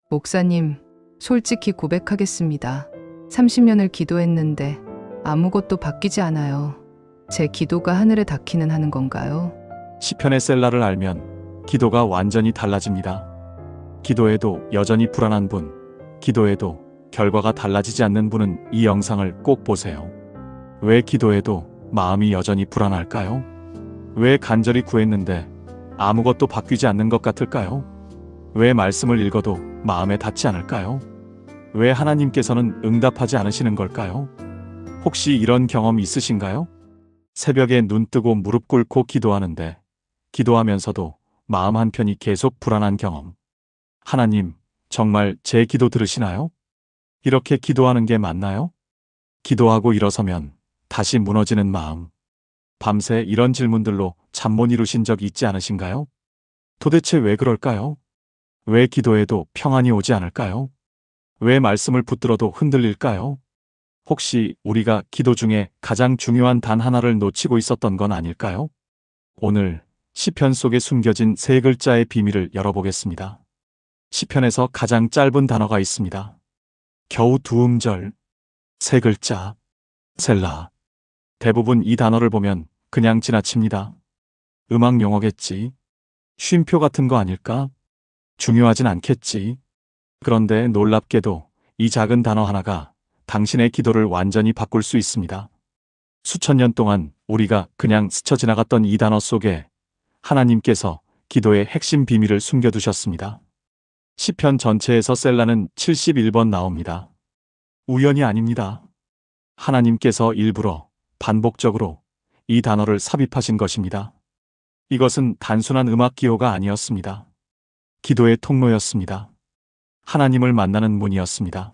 목사님, 솔직히 고백하겠습니다. 30년을 기도했는데 아무것도 바뀌지 않아요. 제 기도가 하늘에 닿기는 하는 건가요? 시편의 셀라를 알면 기도가 완전히 달라집니다. 기도해도 여전히 불안한 분, 기도해도 결과가 달라지지 않는 분은 이 영상을 꼭 보세요. 왜 기도해도 마음이 여전히 불안할까요? 왜 간절히 구했는데 아무것도 바뀌지 않는 것 같을까요? 왜 말씀을 읽어도 마음에 닿지 않을까요? 왜 하나님께서는 응답하지 않으시는 걸까요? 혹시 이런 경험 있으신가요? 새벽에 눈 뜨고 무릎 꿇고 기도하는데 기도하면서도 마음 한편이 계속 불안한 경험. 하나님, 정말 제 기도 들으시나요? 이렇게 기도하는 게 맞나요? 기도하고 일어서면 다시 무너지는 마음. 밤새 이런 질문들로 잠 못 이루신 적 있지 않으신가요? 도대체 왜 그럴까요? 왜 기도해도 평안이 오지 않을까요? 왜 말씀을 붙들어도 흔들릴까요? 혹시 우리가 기도 중에 가장 중요한 단 하나를 놓치고 있었던 건 아닐까요? 오늘 시편 속에 숨겨진 세 글자의 비밀을 열어보겠습니다. 시편에서 가장 짧은 단어가 있습니다. 겨우 두 음절, 세 글자, 셀라. 대부분 이 단어를 보면 그냥 지나칩니다. 음악 용어겠지. 쉼표 같은 거 아닐까? 중요하진 않겠지. 그런데 놀랍게도 이 작은 단어 하나가 당신의 기도를 완전히 바꿀 수 있습니다. 수천 년 동안 우리가 그냥 스쳐 지나갔던 이 단어 속에 하나님께서 기도의 핵심 비밀을 숨겨두셨습니다. 시편 전체에서 셀라는 71번 나옵니다. 우연이 아닙니다. 하나님께서 일부러 반복적으로 이 단어를 삽입하신 것입니다. 이것은 단순한 음악 기호가 아니었습니다. 기도의 통로였습니다. 하나님을 만나는 문이었습니다.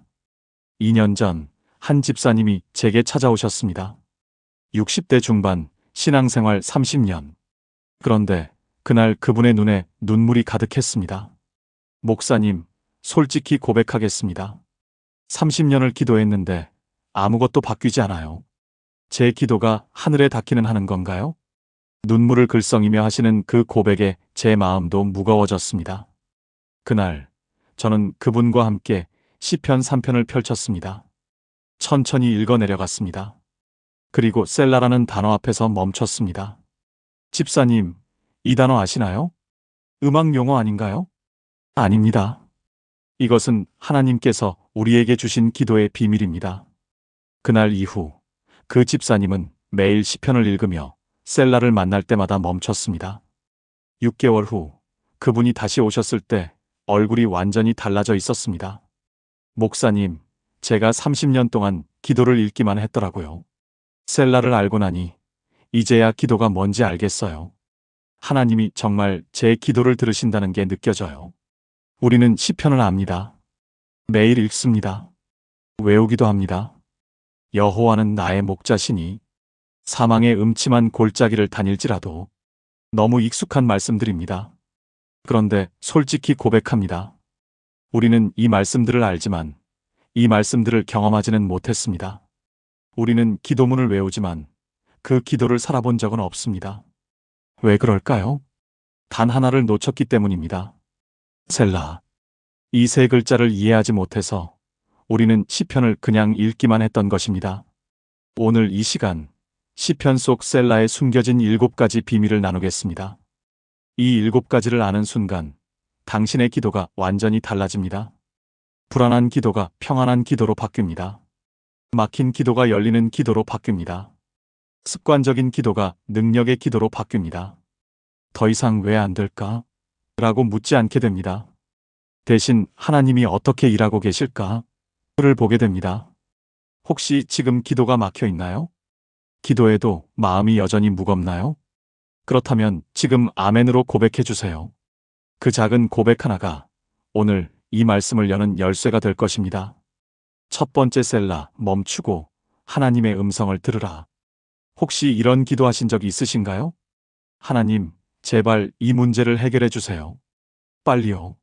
2년 전 한 집사님이 제게 찾아오셨습니다. 60대 중반, 신앙생활 30년. 그런데 그날 그분의 눈에 눈물이 가득했습니다. 목사님, 솔직히 고백하겠습니다. 30년을 기도했는데 아무것도 바뀌지 않아요. 제 기도가 하늘에 닿기는 하는 건가요? 눈물을 글썽이며 하시는 그 고백에 제 마음도 무거워졌습니다. 그날 저는 그분과 함께 시편 3편을 펼쳤습니다. 천천히 읽어 내려갔습니다. 그리고 셀라라는 단어 앞에서 멈췄습니다. 집사님, 이 단어 아시나요? 음악 용어 아닌가요? 아닙니다. 이것은 하나님께서 우리에게 주신 기도의 비밀입니다. 그날 이후 그 집사님은 매일 시편을 읽으며 셀라를 만날 때마다 멈췄습니다. 6개월 후 그분이 다시 오셨을 때 얼굴이 완전히 달라져 있었습니다. 목사님, 제가 30년 동안 기도를 읽기만 했더라고요. 셀라를 알고 나니 이제야 기도가 뭔지 알겠어요. 하나님이 정말 제 기도를 들으신다는 게 느껴져요. 우리는 시편을 압니다. 매일 읽습니다. 외우기도 합니다. 여호와는 나의 목자시니 사망의 음침한 골짜기를 다닐지라도. 너무 익숙한 말씀들입니다. 그런데 솔직히 고백합니다. 우리는 이 말씀들을 알지만 이 말씀들을 경험하지는 못했습니다. 우리는 기도문을 외우지만 그 기도를 살아본 적은 없습니다. 왜 그럴까요? 단 하나를 놓쳤기 때문입니다. 셀라. 이 세 글자를 이해하지 못해서 우리는 시편을 그냥 읽기만 했던 것입니다. 오늘 이 시간 시편 속 셀라에 숨겨진 7가지 비밀을 나누겠습니다. 이 7가지를 아는 순간 당신의 기도가 완전히 달라집니다. 불안한 기도가 평안한 기도로 바뀝니다. 막힌 기도가 열리는 기도로 바뀝니다. 습관적인 기도가 능력의 기도로 바뀝니다. 더 이상 왜 안 될까? 라고 묻지 않게 됩니다. 대신 하나님이 어떻게 일하고 계실까? 를 보게 됩니다. 혹시 지금 기도가 막혀 있나요? 기도해도 마음이 여전히 무겁나요? 그렇다면 지금 아멘으로 고백해 주세요. 그 작은 고백 하나가 오늘 이 말씀을 여는 열쇠가 될 것입니다. 첫 번째 셀라, 멈추고 하나님의 음성을 들으라. 혹시 이런 기도하신 적이 있으신가요? 하나님, 제발 이 문제를 해결해 주세요. 빨리요.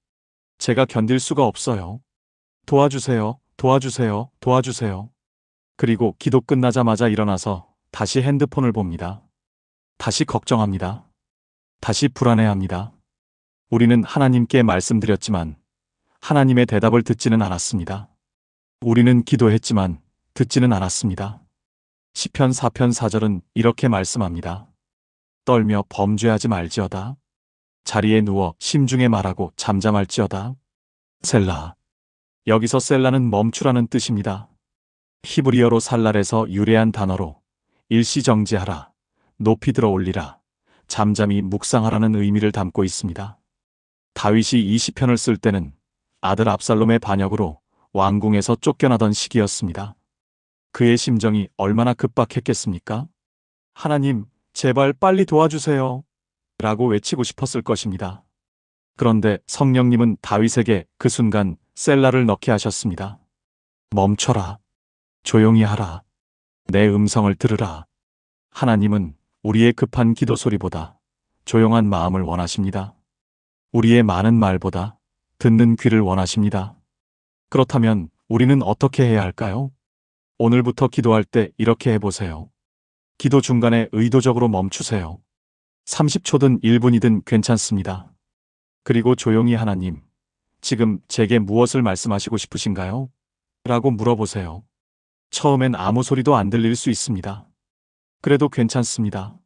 제가 견딜 수가 없어요. 도와주세요, 도와주세요, 도와주세요. 그리고 기도 끝나자마자 일어나서 다시 핸드폰을 봅니다. 다시 걱정합니다. 다시 불안해합니다. 우리는 하나님께 말씀드렸지만 하나님의 대답을 듣지는 않았습니다. 우리는 기도했지만 듣지는 않았습니다. 시편 4편 4절은 이렇게 말씀합니다. 떨며 범죄하지 말지어다. 자리에 누워 심중에 말하고 잠잠할지어다. 셀라. 여기서 셀라는 멈추라는 뜻입니다. 히브리어로 살랄에서 유래한 단어로 일시정지하라, 높이 들어 올리라, 잠잠히 묵상하라는 의미를 담고 있습니다. 다윗이 이 시편을 쓸 때는 아들 압살롬의 반역으로 왕궁에서 쫓겨나던 시기였습니다. 그의 심정이 얼마나 급박했겠습니까? 하나님, 제발 빨리 도와주세요. 라고 외치고 싶었을 것입니다. 그런데 성령님은 다윗에게 그 순간 셀라를 넣게 하셨습니다. 멈춰라. 조용히 하라. 내 음성을 들으라. 하나님은 우리의 급한 기도 소리보다 조용한 마음을 원하십니다. 우리의 많은 말보다 듣는 귀를 원하십니다. 그렇다면 우리는 어떻게 해야 할까요? 오늘부터 기도할 때 이렇게 해보세요. 기도 중간에 의도적으로 멈추세요. 30초든 1분이든 괜찮습니다. 그리고 조용히 하나님, 지금 제게 무엇을 말씀하시고 싶으신가요? 라고 물어보세요. 처음엔 아무 소리도 안 들릴 수 있습니다. 그래도 괜찮습니다.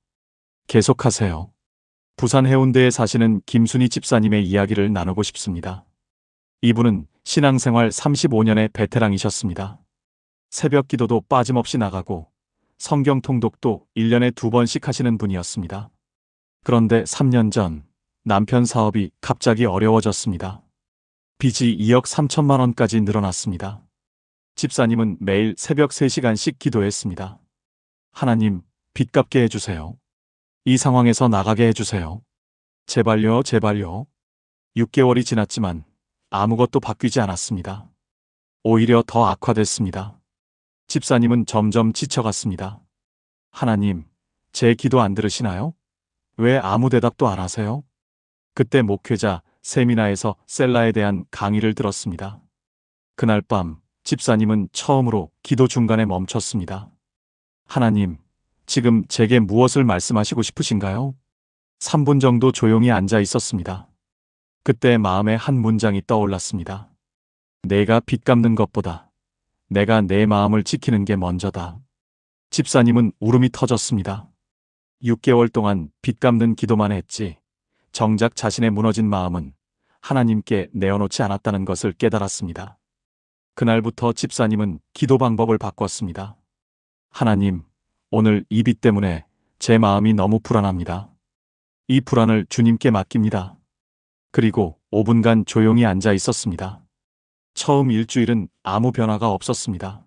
계속하세요. 부산 해운대에 사시는 김순희 집사님의 이야기를 나누고 싶습니다. 이분은 신앙생활 35년의 베테랑이셨습니다. 새벽 기도도 빠짐없이 나가고 성경 통독도 1년에 2번씩 하시는 분이었습니다. 그런데 3년 전 남편 사업이 갑자기 어려워졌습니다. 빚이 2억 3천만 원까지 늘어났습니다. 집사님은 매일 새벽 3시간씩 기도했습니다. 하나님, 빚 갚게 해주세요. 이 상황에서 나가게 해주세요. 제발요, 제발요. 6개월이 지났지만 아무것도 바뀌지 않았습니다. 오히려 더 악화됐습니다. 집사님은 점점 지쳐갔습니다. 하나님, 제 기도 안 들으시나요? 왜 아무 대답도 안 하세요? 그때 목회자 세미나에서 셀라에 대한 강의를 들었습니다. 그날 밤 집사님은 처음으로 기도 중간에 멈췄습니다. 하나님, 지금 제게 무엇을 말씀하시고 싶으신가요? 3분 정도 조용히 앉아 있었습니다. 그때 마음에 한 문장이 떠올랐습니다. 내가 빚 갚는 것보다 내가 내 마음을 지키는 게 먼저다. 집사님은 울음이 터졌습니다. 6개월 동안 빚 갚는 기도만 했지 정작 자신의 무너진 마음은 하나님께 내어놓지 않았다는 것을 깨달았습니다. 그날부터 집사님은 기도 방법을 바꿨습니다. 하나님, 오늘 이 빚 때문에 제 마음이 너무 불안합니다. 이 불안을 주님께 맡깁니다. 그리고 5분간 조용히 앉아 있었습니다. 처음 일주일은 아무 변화가 없었습니다.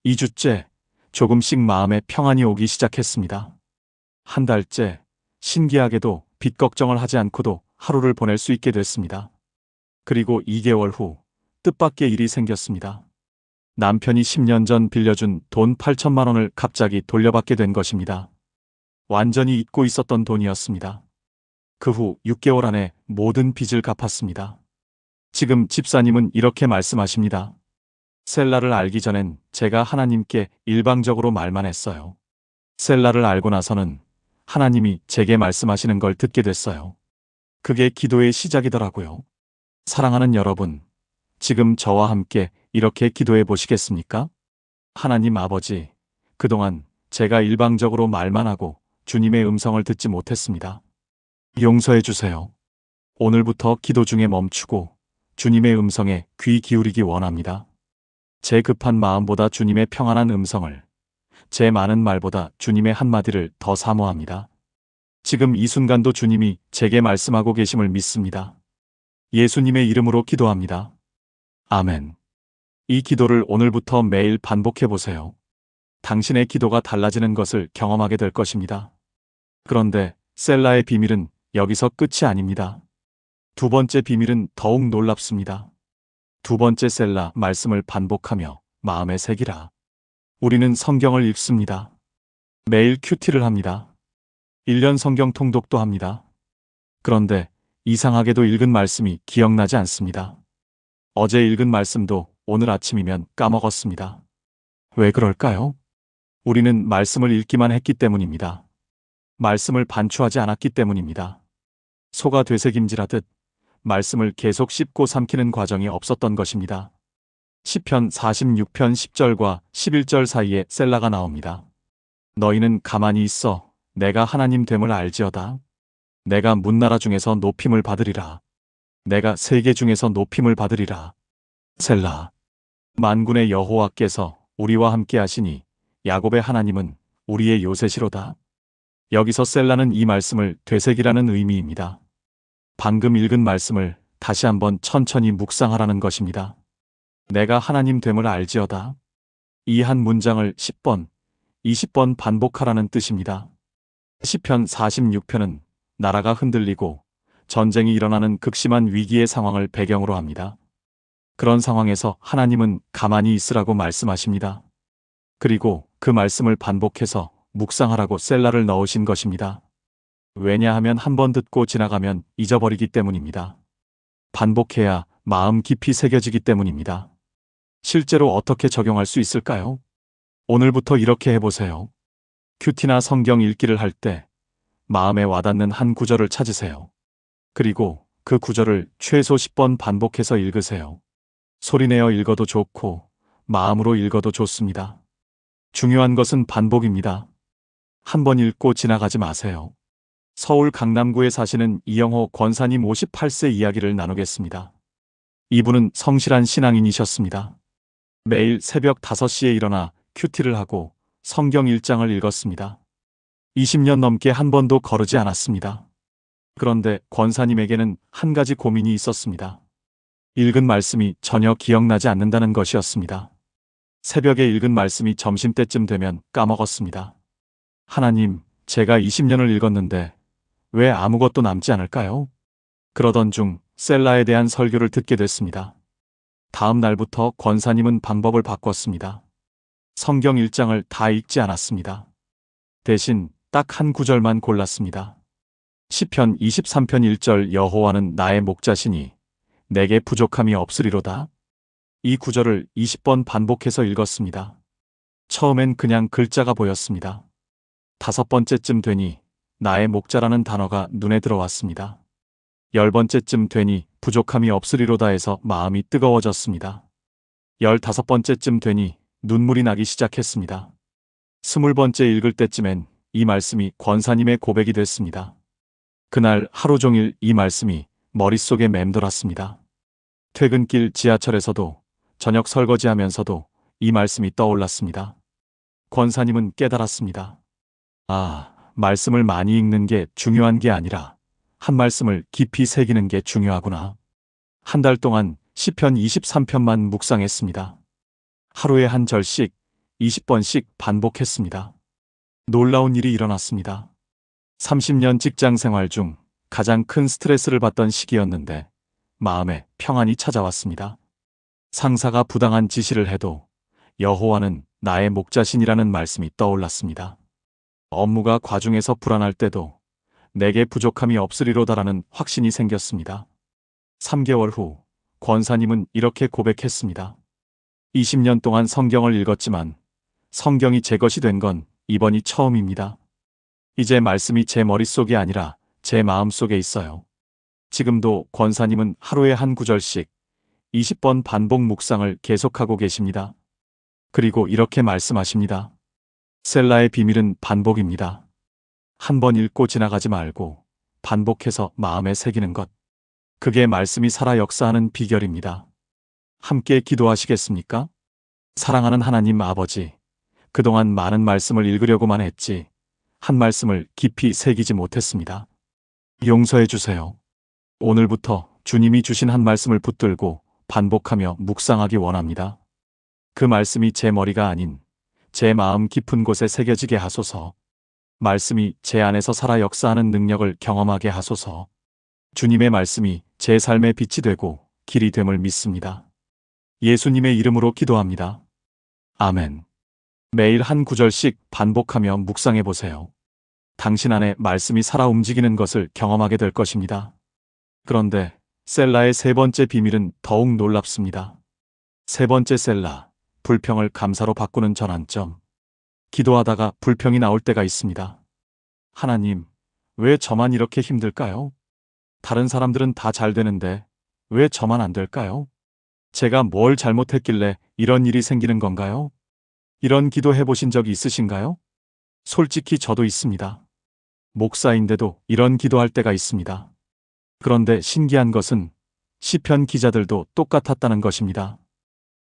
2주째 조금씩 마음에 평안이 오기 시작했습니다. 한 달째 신기하게도 빚 걱정을 하지 않고도 하루를 보낼 수 있게 됐습니다. 그리고 2개월 후 뜻밖의 일이 생겼습니다. 남편이 10년 전 빌려준 돈 8천만 원을 갑자기 돌려받게 된 것입니다. 완전히 잊고 있었던 돈이었습니다. 그 후 6개월 안에 모든 빚을 갚았습니다. 지금 집사님은 이렇게 말씀하십니다. 셀라를 알기 전엔 제가 하나님께 일방적으로 말만 했어요. 셀라를 알고 나서는 하나님이 제게 말씀하시는 걸 듣게 됐어요. 그게 기도의 시작이더라고요. 사랑하는 여러분, 지금 저와 함께 이렇게 기도해 보시겠습니까? 하나님 아버지, 그동안 제가 일방적으로 말만 하고 주님의 음성을 듣지 못했습니다. 용서해 주세요. 오늘부터 기도 중에 멈추고 주님의 음성에 귀 기울이기 원합니다. 제 급한 마음보다 주님의 평안한 음성을, 제 많은 말보다 주님의 한마디를 더 사모합니다. 지금 이 순간도 주님이 제게 말씀하고 계심을 믿습니다. 예수님의 이름으로 기도합니다. 아멘. 이 기도를 오늘부터 매일 반복해 보세요. 당신의 기도가 달라지는 것을 경험하게 될 것입니다. 그런데 셀라의 비밀은 여기서 끝이 아닙니다. 두 번째 비밀은 더욱 놀랍습니다. 두 번째 셀라 말씀을 반복하며 마음에 새기라. 우리는 성경을 읽습니다. 매일 큐티를 합니다. 1년 성경 통독도 합니다. 그런데 이상하게도 읽은 말씀이 기억나지 않습니다. 어제 읽은 말씀도 오늘 아침이면 까먹었습니다. 왜 그럴까요? 우리는 말씀을 읽기만 했기 때문입니다. 말씀을 반추하지 않았기 때문입니다. 소가 되새김질하듯 말씀을 계속 씹고 삼키는 과정이 없었던 것입니다. 시편 46편 10절과 11절 사이에 셀라가 나옵니다. 너희는 가만히 있어 내가 하나님 됨을 알지어다. 내가 문나라 중에서 높임을 받으리라. 내가 세계 중에서 높임을 받으리라. 셀라. 만군의 여호와께서 우리와 함께 하시니 야곱의 하나님은 우리의 요새시로다. 여기서 셀라는 이 말씀을 되새기라는 의미입니다. 방금 읽은 말씀을 다시 한번 천천히 묵상하라는 것입니다. 내가 하나님 됨을 알지어다. 이 한 문장을 10번, 20번 반복하라는 뜻입니다. 시편 46편은 나라가 흔들리고 전쟁이 일어나는 극심한 위기의 상황을 배경으로 합니다. 그런 상황에서 하나님은 가만히 있으라고 말씀하십니다. 그리고 그 말씀을 반복해서 묵상하라고 셀라를 넣으신 것입니다. 왜냐하면 한 번 듣고 지나가면 잊어버리기 때문입니다. 반복해야 마음 깊이 새겨지기 때문입니다. 실제로 어떻게 적용할 수 있을까요? 오늘부터 이렇게 해보세요. 큐티나 성경 읽기를 할 때 마음에 와닿는 한 구절을 찾으세요. 그리고 그 구절을 최소 10번 반복해서 읽으세요. 소리내어 읽어도 좋고 마음으로 읽어도 좋습니다. 중요한 것은 반복입니다. 한 번 읽고 지나가지 마세요. 서울 강남구에 사시는 이영호 권사님 58세 이야기를 나누겠습니다. 이분은 성실한 신앙인이셨습니다. 매일 새벽 5시에 일어나 큐티를 하고 성경 1장을 읽었습니다. 20년 넘게 한 번도 거르지 않았습니다. 그런데 권사님에게는 한 가지 고민이 있었습니다. 읽은 말씀이 전혀 기억나지 않는다는 것이었습니다. 새벽에 읽은 말씀이 점심때쯤 되면 까먹었습니다. 하나님, 제가 20년을 읽었는데 왜 아무것도 남지 않을까요? 그러던 중 셀라에 대한 설교를 듣게 됐습니다. 다음 날부터 권사님은 방법을 바꿨습니다. 성경 1장을 다 읽지 않았습니다. 대신 딱 한 구절만 골랐습니다. 시편 23편 1절 여호와는 나의 목자시니 내게 부족함이 없으리로다. 이 구절을 20번 반복해서 읽었습니다. 처음엔 그냥 글자가 보였습니다. 5번째쯤 되니 나의 목자라는 단어가 눈에 들어왔습니다. 10번째쯤 되니 부족함이 없으리로다 해서 마음이 뜨거워졌습니다. 15번째쯤 되니 눈물이 나기 시작했습니다. 20번째 읽을 때쯤엔 이 말씀이 권사님의 고백이 됐습니다. 그날 하루 종일 이 말씀이 머릿속에 맴돌았습니다. 퇴근길 지하철에서도 저녁 설거지하면서도 이 말씀이 떠올랐습니다. 권사님은 깨달았습니다. 아, 말씀을 많이 읽는 게 중요한 게 아니라 한 말씀을 깊이 새기는 게 중요하구나. 한 달 동안 시편 23편만 묵상했습니다. 하루에 한 절씩 20번씩 반복했습니다. 놀라운 일이 일어났습니다. 30년 직장 생활 중 가장 큰 스트레스를 받던 시기였는데 마음에 평안이 찾아왔습니다. 상사가 부당한 지시를 해도 여호와는 나의 목자신이라는 말씀이 떠올랐습니다. 업무가 과중해서 불안할 때도 내게 부족함이 없으리로다라는 확신이 생겼습니다. 3개월 후 권사님은 이렇게 고백했습니다. 20년 동안 성경을 읽었지만 성경이 제 것이 된 건 이번이 처음입니다. 이제 말씀이 제 머릿속이 아니라 제 마음속에 있어요. 지금도 권사님은 하루에 한 구절씩 20번 반복 묵상을 계속하고 계십니다. 그리고 이렇게 말씀하십니다. 셀라의 비밀은 반복입니다. 한 번 읽고 지나가지 말고 반복해서 마음에 새기는 것. 그게 말씀이 살아 역사하는 비결입니다. 함께 기도하시겠습니까? 사랑하는 하나님 아버지, 그동안 많은 말씀을 읽으려고만 했지 한 말씀을 깊이 새기지 못했습니다. 용서해 주세요. 오늘부터 주님이 주신 한 말씀을 붙들고 반복하며 묵상하기 원합니다. 그 말씀이 제 머리가 아닌 제 마음 깊은 곳에 새겨지게 하소서. 말씀이 제 안에서 살아 역사하는 능력을 경험하게 하소서. 주님의 말씀이 제 삶의 빛이 되고 길이 됨을 믿습니다. 예수님의 이름으로 기도합니다. 아멘. 매일 한 구절씩 반복하며 묵상해 보세요. 당신 안에 말씀이 살아 움직이는 것을 경험하게 될 것입니다. 그런데 셀라의 세 번째 비밀은 더욱 놀랍습니다. 세 번째 셀라, 불평을 감사로 바꾸는 전환점. 기도하다가 불평이 나올 때가 있습니다. 하나님, 왜 저만 이렇게 힘들까요? 다른 사람들은 다 잘 되는데 왜 저만 안 될까요? 제가 뭘 잘못했길래 이런 일이 생기는 건가요? 이런 기도 해보신 적이 있으신가요? 솔직히 저도 있습니다. 목사인데도 이런 기도할 때가 있습니다. 그런데 신기한 것은 시편 기자들도 똑같았다는 것입니다.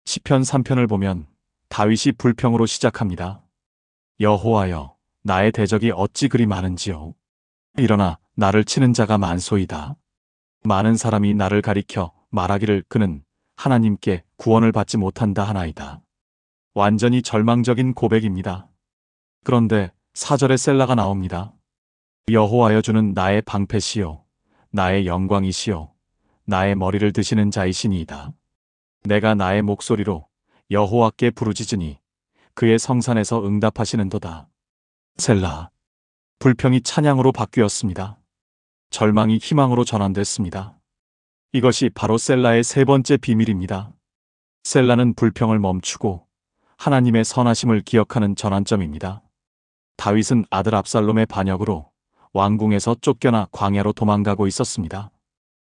시편 3편을 보면 다윗이 불평으로 시작합니다. 여호와여, 나의 대적이 어찌 그리 많은지요. 일어나 나를 치는 자가 많소이다. 많은 사람이 나를 가리켜 말하기를 그는 하나님께 구원을 받지 못한다 하나이다. 완전히 절망적인 고백입니다. 그런데 4절에 셀라가 나옵니다. 여호와여 주는 나의 방패시요 나의 영광이시요 나의 머리를 드시는 자이시니이다. 내가 나의 목소리로 여호와께 부르짖으니 그의 성산에서 응답하시는도다. 셀라. 불평이 찬양으로 바뀌었습니다. 절망이 희망으로 전환됐습니다. 이것이 바로 셀라의 세 번째 비밀입니다. 셀라는 불평을 멈추고 하나님의 선하심을 기억하는 전환점입니다. 다윗은 아들 압살롬의 반역으로 왕궁에서 쫓겨나 광야로 도망가고 있었습니다.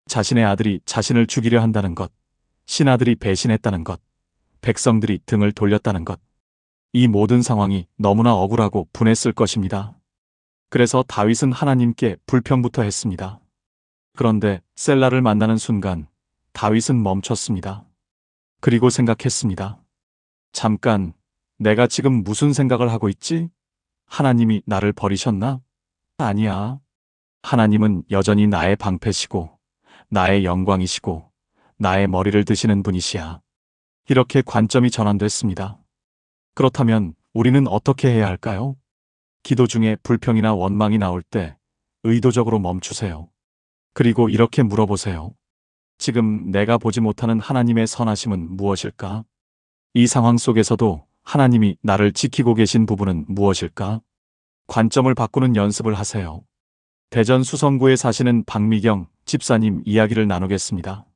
자신의 아들이 자신을 죽이려 한다는 것, 신하들이 배신했다는 것, 백성들이 등을 돌렸다는 것. 이 모든 상황이 너무나 억울하고 분했을 것입니다. 그래서 다윗은 하나님께 불평부터 했습니다. 그런데 셀라를 만나는 순간 다윗은 멈췄습니다. 그리고 생각했습니다. 잠깐, 내가 지금 무슨 생각을 하고 있지? 하나님이 나를 버리셨나? 아니야. 하나님은 여전히 나의 방패시고 나의 영광이시고 나의 머리를 드시는 분이시야. 이렇게 관점이 전환됐습니다. 그렇다면 우리는 어떻게 해야 할까요? 기도 중에 불평이나 원망이 나올 때 의도적으로 멈추세요. 그리고 이렇게 물어보세요. 지금 내가 보지 못하는 하나님의 선하심은 무엇일까? 이 상황 속에서도 하나님이 나를 지키고 계신 부분은 무엇일까? 관점을 바꾸는 연습을 하세요. 대전 수성구에 사시는 박미경 집사님 이야기를 나누겠습니다.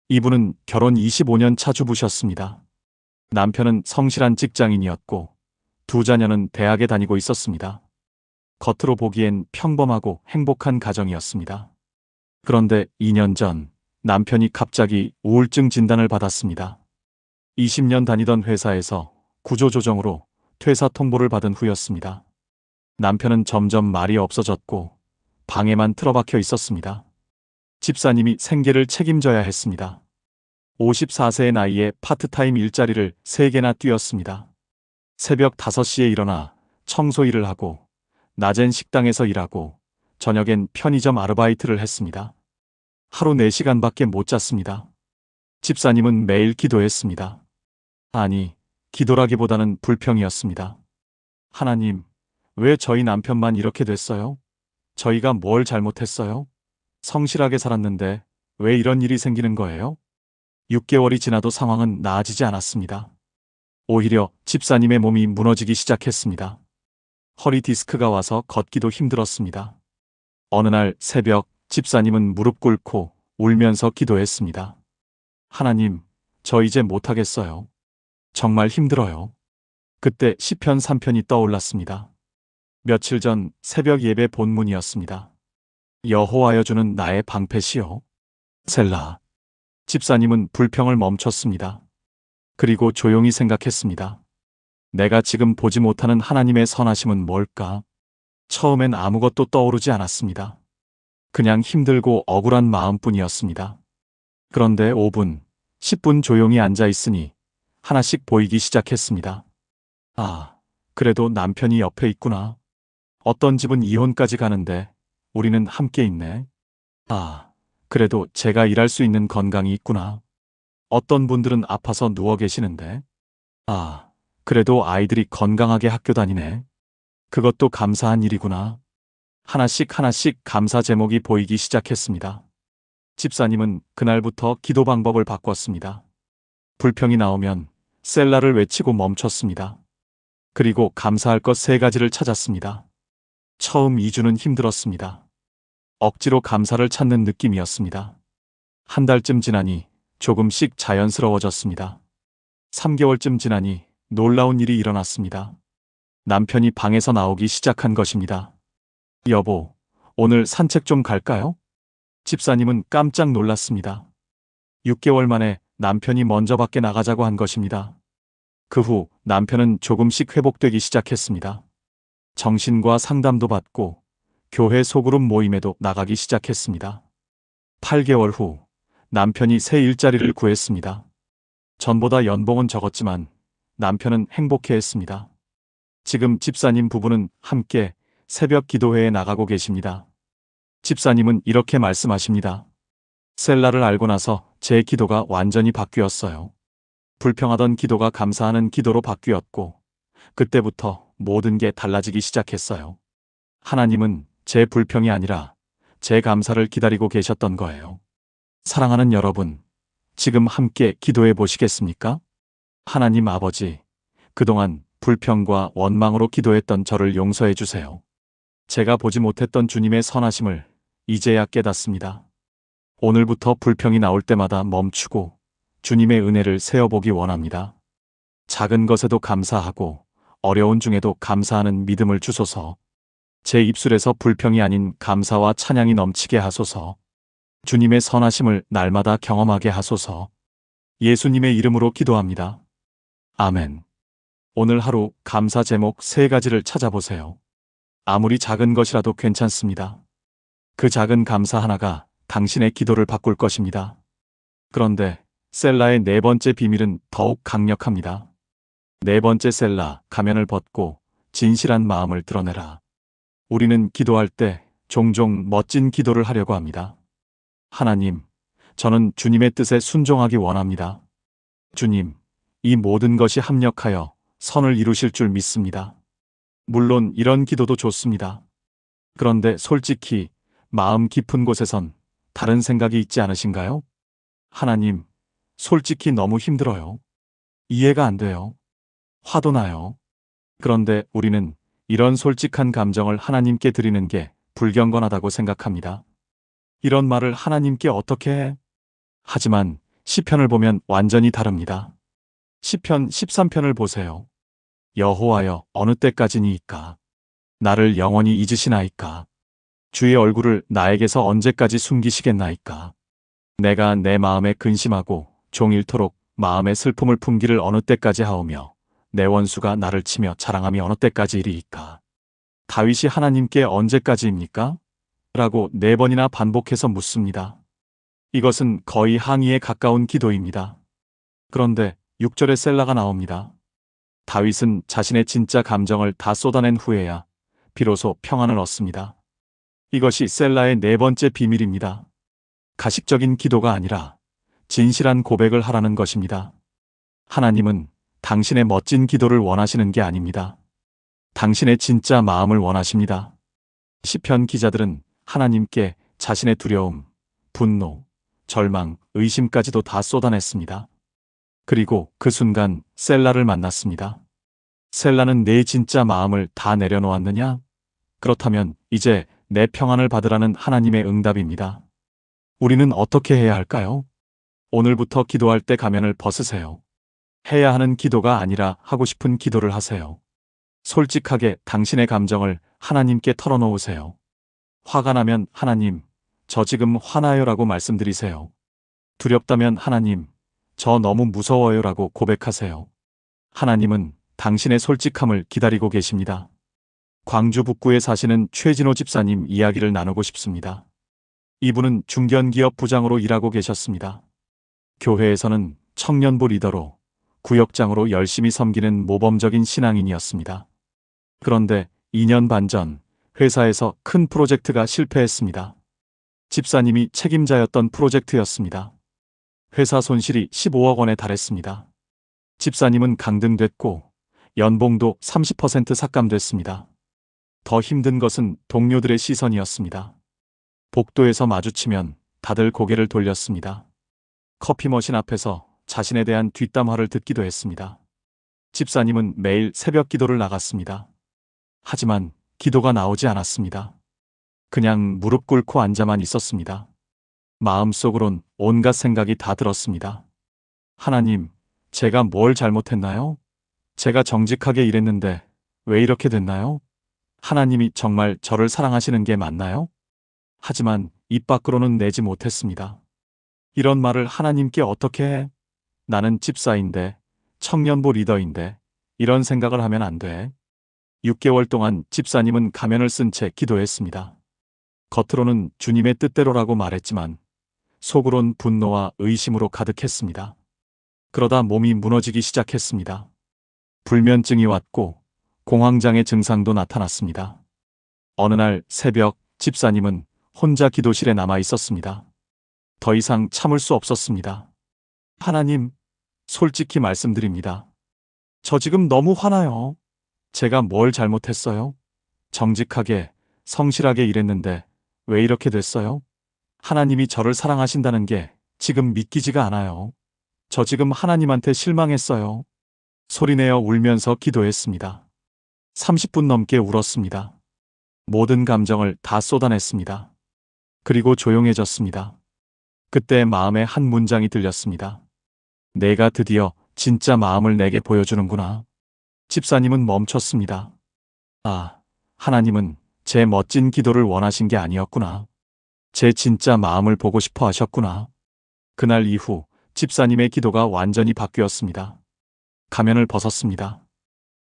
이분은 결혼 25년 차 주부셨습니다. 남편은 성실한 직장인이었고 두 자녀는 대학에 다니고 있었습니다. 겉으로 보기엔 평범하고 행복한 가정이었습니다. 그런데 2년 전 남편이 갑자기 우울증 진단을 받았습니다. 20년 다니던 회사에서 구조조정으로 퇴사 통보를 받은 후였습니다. 남편은 점점 말이 없어졌고 방에만 틀어박혀 있었습니다. 집사님이 생계를 책임져야 했습니다. 54세의 나이에 파트타임 일자리를 3개나 뛰었습니다. 새벽 5시에 일어나 청소 일을 하고 낮엔 식당에서 일하고 저녁엔 편의점 아르바이트를 했습니다. 하루 4시간밖에 못 잤습니다. 집사님은 매일 기도했습니다. 아니, 기도라기보다는 불평이었습니다. 하나님, 왜 저희 남편만 이렇게 됐어요? 저희가 뭘 잘못했어요? 성실하게 살았는데 왜 이런 일이 생기는 거예요? 6개월이 지나도 상황은 나아지지 않았습니다. 오히려 집사님의 몸이 무너지기 시작했습니다. 허리 디스크가 와서 걷기도 힘들었습니다. 어느 날 새벽 집사님은 무릎 꿇고 울면서 기도했습니다. 하나님, 저 이제 못하겠어요. 정말 힘들어요. 그때 시편 3편이 떠올랐습니다. 며칠 전 새벽 예배 본문이었습니다. 여호와여 주는 나의 방패시요. 셀라. 집사님은 불평을 멈췄습니다. 그리고 조용히 생각했습니다. 내가 지금 보지 못하는 하나님의 선하심은 뭘까? 처음엔 아무것도 떠오르지 않았습니다. 그냥 힘들고 억울한 마음뿐이었습니다. 그런데 5분, 10분 조용히 앉아 있으니 하나씩 보이기 시작했습니다. 아, 그래도 남편이 옆에 있구나. 어떤 집은 이혼까지 가는데 우리는 함께 있네. 아, 그래도 제가 일할 수 있는 건강이 있구나. 어떤 분들은 아파서 누워 계시는데. 아, 그래도 아이들이 건강하게 학교 다니네. 그것도 감사한 일이구나. 하나씩 감사 제목이 보이기 시작했습니다. 집사님은 그날부터 기도 방법을 바꿨습니다. 불평이 나오면 셀라를 외치고 멈췄습니다. 그리고 감사할 것 3가지를 찾았습니다. 처음 2주는 힘들었습니다. 억지로 감사를 찾는 느낌이었습니다. 한 달쯤 지나니 조금씩 자연스러워졌습니다. 3개월쯤 지나니 놀라운 일이 일어났습니다. 남편이 방에서 나오기 시작한 것입니다. 여보, 오늘 산책 좀 갈까요? 집사님은 깜짝 놀랐습니다. 6개월 만에 남편이 먼저 밖에 나가자고 한 것입니다. 그 후 남편은 조금씩 회복되기 시작했습니다. 정신과 상담도 받고 교회 소그룹 모임에도 나가기 시작했습니다. 8개월 후 남편이 새 일자리를 구했습니다. 전보다 연봉은 적었지만 남편은 행복해했습니다. 지금 집사님 부부는 함께 새벽 기도회에 나가고 계십니다. 집사님은 이렇게 말씀하십니다. 셀라를 알고 나서 제 기도가 완전히 바뀌었어요. 불평하던 기도가 감사하는 기도로 바뀌었고 그때부터 모든 게 달라지기 시작했어요. 하나님은 제 불평이 아니라 제 감사를 기다리고 계셨던 거예요. 사랑하는 여러분, 지금 함께 기도해 보시겠습니까? 하나님 아버지, 그동안 불평과 원망으로 기도했던 저를 용서해 주세요. 제가 보지 못했던 주님의 선하심을 이제야 깨닫습니다. 오늘부터 불평이 나올 때마다 멈추고 주님의 은혜를 세어보기 원합니다. 작은 것에도 감사하고 어려운 중에도 감사하는 믿음을 주소서. 제 입술에서 불평이 아닌 감사와 찬양이 넘치게 하소서. 주님의 선하심을 날마다 경험하게 하소서. 예수님의 이름으로 기도합니다. 아멘. 오늘 하루 감사 제목 3가지를 찾아보세요. 아무리 작은 것이라도 괜찮습니다. 그 작은 감사 하나가 당신의 기도를 바꿀 것입니다. 그런데 셀라의 4번째 비밀은 더욱 강력합니다. 4번째 셀라, 가면을 벗고 진실한 마음을 드러내라. 우리는 기도할 때 종종 멋진 기도를 하려고 합니다. 하나님, 저는 주님의 뜻에 순종하기 원합니다. 주님, 이 모든 것이 합력하여 선을 이루실 줄 믿습니다. 물론 이런 기도도 좋습니다. 그런데 솔직히 마음 깊은 곳에선 다른 생각이 있지 않으신가요? 하나님, 솔직히 너무 힘들어요. 이해가 안 돼요. 화도 나요. 그런데 우리는 이런 솔직한 감정을 하나님께 드리는 게 불경건하다고 생각합니다. 이런 말을 하나님께 어떻게 해? 하지만 시편을 보면 완전히 다릅니다. 시편 13편을 보세요. 여호와여, 어느 때까지니이까? 나를 영원히 잊으시나이까? 주의 얼굴을 나에게서 언제까지 숨기시겠나이까? 내가 내 마음에 근심하고 종일토록 마음의 슬픔을 품기를 어느 때까지 하오며 내 원수가 나를 치며 자랑함이 어느 때까지 이리이까? 다윗이 하나님께 언제까지입니까? 라고 4번이나 반복해서 묻습니다. 이것은 거의 항의에 가까운 기도입니다. 그런데 6절에 셀라가 나옵니다. 다윗은 자신의 진짜 감정을 다 쏟아낸 후에야 비로소 평안을 얻습니다. 이것이 셀라의 4번째 비밀입니다. 가식적인 기도가 아니라 진실한 고백을 하라는 것입니다. 하나님은 당신의 멋진 기도를 원하시는 게 아닙니다. 당신의 진짜 마음을 원하십니다. 시편 기자들은 하나님께 자신의 두려움, 분노, 절망, 의심까지도 다 쏟아냈습니다. 그리고 그 순간 셀라를 만났습니다. 셀라는 내 진짜 마음을 다 내려놓았느냐? 그렇다면 이제 내 평안을 받으라는 하나님의 응답입니다. 우리는 어떻게 해야 할까요? 오늘부터 기도할 때 가면을 벗으세요. 해야 하는 기도가 아니라 하고 싶은 기도를 하세요. 솔직하게 당신의 감정을 하나님께 털어놓으세요. 화가 나면 하나님, 저 지금 화나요라고 말씀드리세요. 두렵다면 하나님, 저 너무 무서워요라고 고백하세요. 하나님은 당신의 솔직함을 기다리고 계십니다. 광주 북구에 사시는 최진호 집사님 이야기를 나누고 싶습니다. 이분은 중견기업 부장으로 일하고 계셨습니다. 교회에서는 청년부 리더로, 구역장으로 열심히 섬기는 모범적인 신앙인이었습니다. 그런데 2년 반 전 회사에서 큰 프로젝트가 실패했습니다. 집사님이 책임자였던 프로젝트였습니다. 회사 손실이 15억 원에 달했습니다. 집사님은 강등됐고 연봉도 30% 삭감됐습니다. 더 힘든 것은 동료들의 시선이었습니다. 복도에서 마주치면 다들 고개를 돌렸습니다. 커피 머신 앞에서 자신에 대한 뒷담화를 듣기도 했습니다. 집사님은 매일 새벽 기도를 나갔습니다. 하지만 기도가 나오지 않았습니다. 그냥 무릎 꿇고 앉아만 있었습니다. 마음속으론 온갖 생각이 다 들었습니다. 하나님, 제가 뭘 잘못했나요? 제가 정직하게 일했는데 왜 이렇게 됐나요? 하나님이 정말 저를 사랑하시는 게 맞나요? 하지만 입 밖으로는 내지 못했습니다. 이런 말을 하나님께 어떻게 해? 나는 집사인데, 청년부 리더인데, 이런 생각을 하면 안 돼. 6개월 동안 집사님은 가면을 쓴 채 기도했습니다. 겉으로는 주님의 뜻대로라고 말했지만, 속으론 분노와 의심으로 가득했습니다. 그러다 몸이 무너지기 시작했습니다. 불면증이 왔고, 공황장애 증상도 나타났습니다. 어느 날 새벽, 집사님은 혼자 기도실에 남아 있었습니다. 더 이상 참을 수 없었습니다. 하나님, 솔직히 말씀드립니다. 저 지금 너무 화나요. 제가 뭘 잘못했어요? 정직하게, 성실하게 일했는데 왜 이렇게 됐어요? 하나님이 저를 사랑하신다는 게 지금 믿기지가 않아요. 저 지금 하나님한테 실망했어요. 소리내어 울면서 기도했습니다. 30분 넘게 울었습니다. 모든 감정을 다 쏟아냈습니다. 그리고 조용해졌습니다. 그때 마음에 한 문장이 들렸습니다. 내가 드디어 진짜 마음을 내게 보여주는구나. 집사님은 멈췄습니다. 아, 하나님은 제 멋진 기도를 원하신 게 아니었구나. 제 진짜 마음을 보고 싶어 하셨구나. 그날 이후 집사님의 기도가 완전히 바뀌었습니다. 가면을 벗었습니다.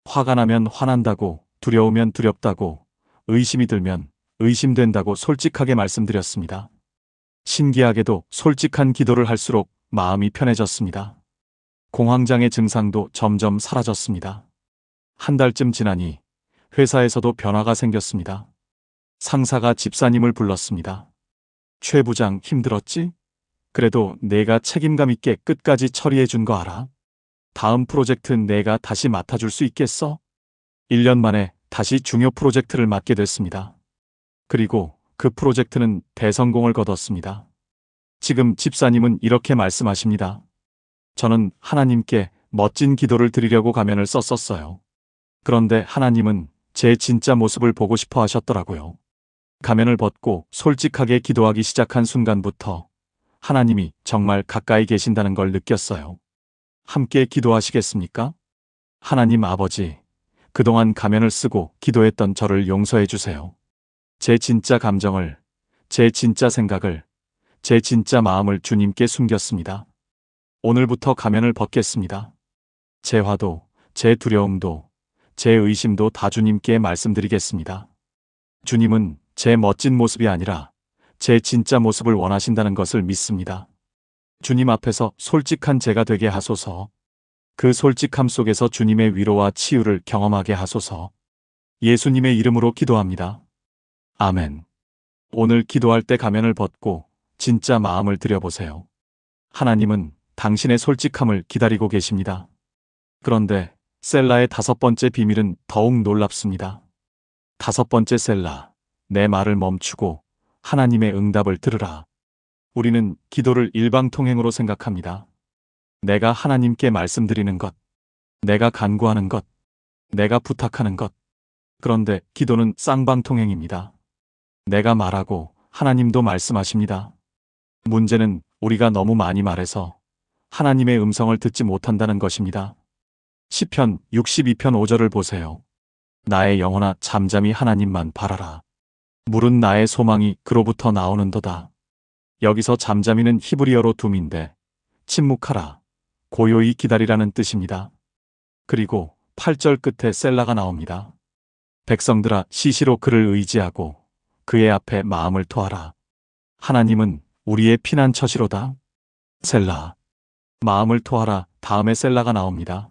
화가 나면 화난다고, 두려우면 두렵다고, 의심이 들면 의심된다고 솔직하게 말씀드렸습니다. 신기하게도 솔직한 기도를 할수록 마음이 편해졌습니다. 공황장애 증상도 점점 사라졌습니다. 한 달쯤 지나니 회사에서도 변화가 생겼습니다. 상사가 집사님을 불렀습니다. 최 부장 힘들었지? 그래도 내가 책임감 있게 끝까지 처리해 준 거 알아? 다음 프로젝트 내가 다시 맡아줄 수 있겠어? 1년 만에 다시 중요 프로젝트를 맡게 됐습니다. 그리고 그 프로젝트는 대성공을 거뒀습니다. 지금 집사님은 이렇게 말씀하십니다. 저는 하나님께 멋진 기도를 드리려고 가면을 썼었어요. 그런데 하나님은 제 진짜 모습을 보고 싶어 하셨더라고요. 가면을 벗고 솔직하게 기도하기 시작한 순간부터 하나님이 정말 가까이 계신다는 걸 느꼈어요. 함께 기도하시겠습니까? 하나님 아버지, 그동안 가면을 쓰고 기도했던 저를 용서해 주세요. 제 진짜 감정을, 제 진짜 생각을, 제 진짜 마음을 주님께 숨겼습니다. 오늘부터 가면을 벗겠습니다. 제 화도, 제 두려움도, 제 의심도 다 주님께 말씀드리겠습니다. 주님은 제 멋진 모습이 아니라 제 진짜 모습을 원하신다는 것을 믿습니다. 주님 앞에서 솔직한 제가 되게 하소서. 그 솔직함 속에서 주님의 위로와 치유를 경험하게 하소서. 예수님의 이름으로 기도합니다. 아멘. 오늘 기도할 때 가면을 벗고 진짜 마음을 들여보세요. 하나님은 당신의 솔직함을 기다리고 계십니다. 그런데 셀라의 5번째 비밀은 더욱 놀랍습니다. 5번째 셀라, 내 말을 멈추고 하나님의 응답을 들으라. 우리는 기도를 일방통행으로 생각합니다. 내가 하나님께 말씀드리는 것, 내가 간구하는 것, 내가 부탁하는 것. 그런데 기도는 쌍방통행입니다. 내가 말하고 하나님도 말씀하십니다. 문제는 우리가 너무 많이 말해서 하나님의 음성을 듣지 못한다는 것입니다. 시편 62편 5절을 보세요. 나의 영혼아 잠잠히 하나님만 바라라. 물은 나의 소망이 그로부터 나오는도다. 여기서 잠잠이는 히브리어로 둠인데 침묵하라, 고요히 기다리라는 뜻입니다. 그리고 8절 끝에 셀라가 나옵니다. 백성들아 시시로 그를 의지하고 그의 앞에 마음을 토하라. 하나님은 우리의 피난처시로다. 셀라. 마음을 토하라 다음에 셀라가 나옵니다.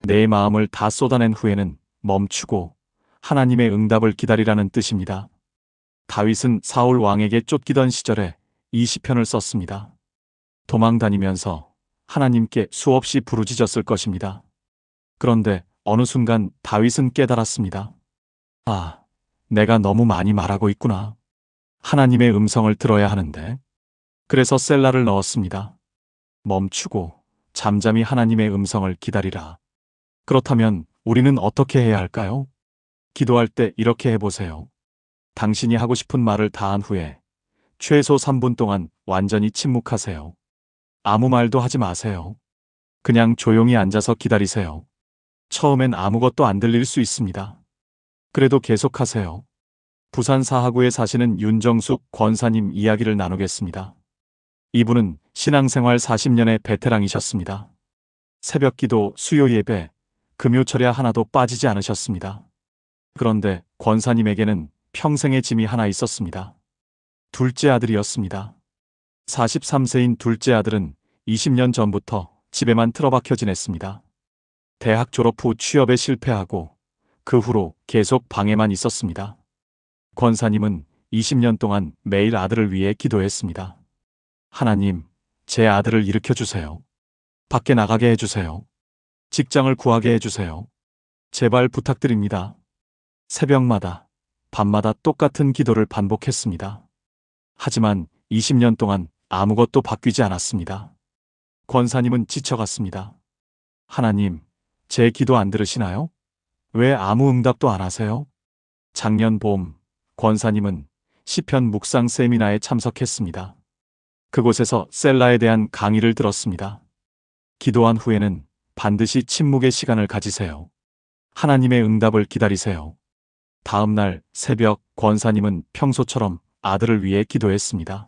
내 마음을 다 쏟아낸 후에는 멈추고 하나님의 응답을 기다리라는 뜻입니다. 다윗은 사울 왕에게 쫓기던 시절에 이 시편을 썼습니다. 도망 다니면서 하나님께 수없이 부르짖었을 것입니다. 그런데 어느 순간 다윗은 깨달았습니다. 아, 내가 너무 많이 말하고 있구나. 하나님의 음성을 들어야 하는데. 그래서 셀라를 넣었습니다. 멈추고 잠잠히 하나님의 음성을 기다리라. 그렇다면 우리는 어떻게 해야 할까요? 기도할 때 이렇게 해보세요. 당신이 하고 싶은 말을 다 한 후에 최소 3분 동안 완전히 침묵하세요. 아무 말도 하지 마세요. 그냥 조용히 앉아서 기다리세요. 처음엔 아무것도 안 들릴 수 있습니다. 그래도 계속하세요. 부산 사하구에 사시는 윤정숙 권사님 이야기를 나누겠습니다. 이분은 신앙생활 40년의 베테랑이셨습니다. 새벽기도, 수요 예배, 금요 철야 하나도 빠지지 않으셨습니다. 그런데 권사님에게는 평생의 짐이 하나 있었습니다. 둘째 아들이었습니다. 43세인 둘째 아들은 20년 전부터 집에만 틀어박혀 지냈습니다. 대학 졸업 후 취업에 실패하고 그 후로 계속 방에만 있었습니다. 권사님은 20년 동안 매일 아들을 위해 기도했습니다. 하나님, 제 아들을 일으켜 주세요. 밖에 나가게 해주세요. 직장을 구하게 해주세요. 제발 부탁드립니다. 새벽마다, 밤마다 똑같은 기도를 반복했습니다. 하지만 20년 동안 아무것도 바뀌지 않았습니다. 권사님은 지쳐갔습니다. 하나님, 제 기도 안 들으시나요? 왜 아무 응답도 안 하세요? 작년 봄, 권사님은 시편 묵상 세미나에 참석했습니다. 그곳에서 셀라에 대한 강의를 들었습니다. 기도한 후에는 반드시 침묵의 시간을 가지세요. 하나님의 응답을 기다리세요. 다음 날 새벽 권사님은 평소처럼 아들을 위해 기도했습니다.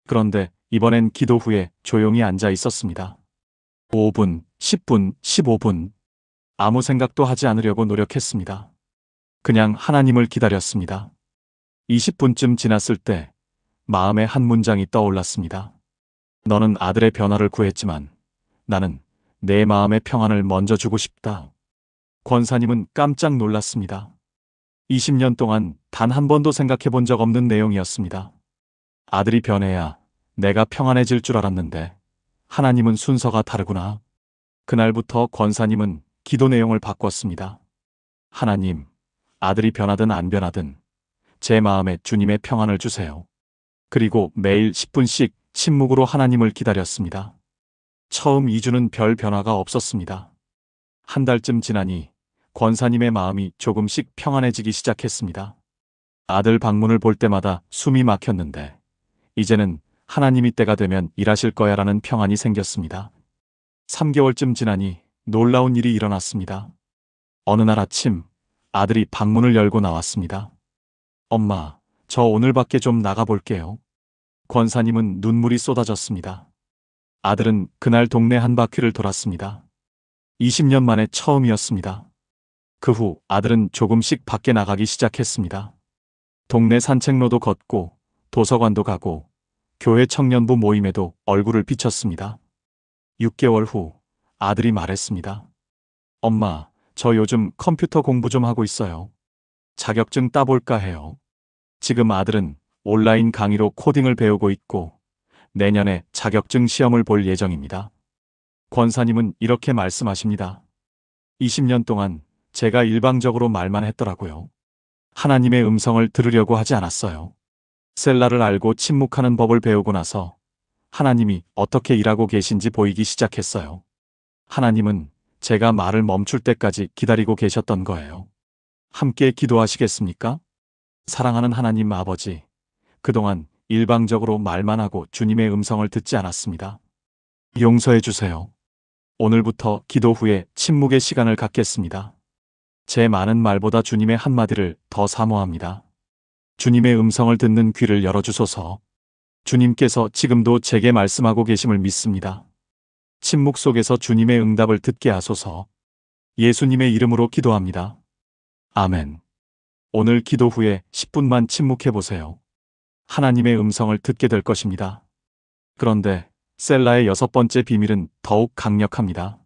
그런데 이번엔 기도 후에 조용히 앉아 있었습니다. 5분, 10분, 15분. 아무 생각도 하지 않으려고 노력했습니다. 그냥 하나님을 기다렸습니다. 20분쯤 지났을 때 마음에 한 문장이 떠올랐습니다. 너는 아들의 변화를 구했지만 나는 내 마음의 평안을 먼저 주고 싶다. 권사님은 깜짝 놀랐습니다. 20년 동안 단 한 번도 생각해 본 적 없는 내용이었습니다. 아들이 변해야 내가 평안해질 줄 알았는데 하나님은 순서가 다르구나. 그날부터 권사님은 기도 내용을 바꿨습니다. 하나님, 아들이 변하든 안 변하든 제 마음에 주님의 평안을 주세요. 그리고 매일 10분씩 침묵으로 하나님을 기다렸습니다. 처음 2주는 별 변화가 없었습니다. 한 달쯤 지나니 권사님의 마음이 조금씩 평안해지기 시작했습니다. 아들 방문을 볼 때마다 숨이 막혔는데 이제는 하나님이 때가 되면 일하실 거야라는 평안이 생겼습니다. 3개월쯤 지나니 놀라운 일이 일어났습니다. 어느 날 아침 아들이 방문을 열고 나왔습니다. 엄마, 저 오늘 밖에 좀 나가볼게요. 권사님은 눈물이 쏟아졌습니다. 아들은 그날 동네 한 바퀴를 돌았습니다. 20년 만에 처음이었습니다. 그 후 아들은 조금씩 밖에 나가기 시작했습니다. 동네 산책로도 걷고 도서관도 가고 교회 청년부 모임에도 얼굴을 비쳤습니다. 6개월 후 아들이 말했습니다. 엄마, 저 요즘 컴퓨터 공부 좀 하고 있어요. 자격증 따볼까 해요. 지금 아들은 온라인 강의로 코딩을 배우고 있고 내년에 자격증 시험을 볼 예정입니다. 권사님은 이렇게 말씀하십니다. 20년 동안 제가 일방적으로 말만 했더라고요. 하나님의 음성을 들으려고 하지 않았어요. 셀라를 알고 침묵하는 법을 배우고 나서 하나님이 어떻게 일하고 계신지 보이기 시작했어요. 하나님은 제가 말을 멈출 때까지 기다리고 계셨던 거예요. 함께 기도하시겠습니까? 사랑하는 하나님 아버지, 그동안 일방적으로 말만 하고 주님의 음성을 듣지 않았습니다. 용서해 주세요. 오늘부터 기도 후에 침묵의 시간을 갖겠습니다. 제 많은 말보다 주님의 한마디를 더 사모합니다. 주님의 음성을 듣는 귀를 열어주소서. 주님께서 지금도 제게 말씀하고 계심을 믿습니다. 침묵 속에서 주님의 응답을 듣게 하소서. 예수님의 이름으로 기도합니다. 아멘. 오늘 기도 후에 10분만 침묵해 보세요. 하나님의 음성을 듣게 될 것입니다. 그런데 셀라의 6번째 비밀은 더욱 강력합니다.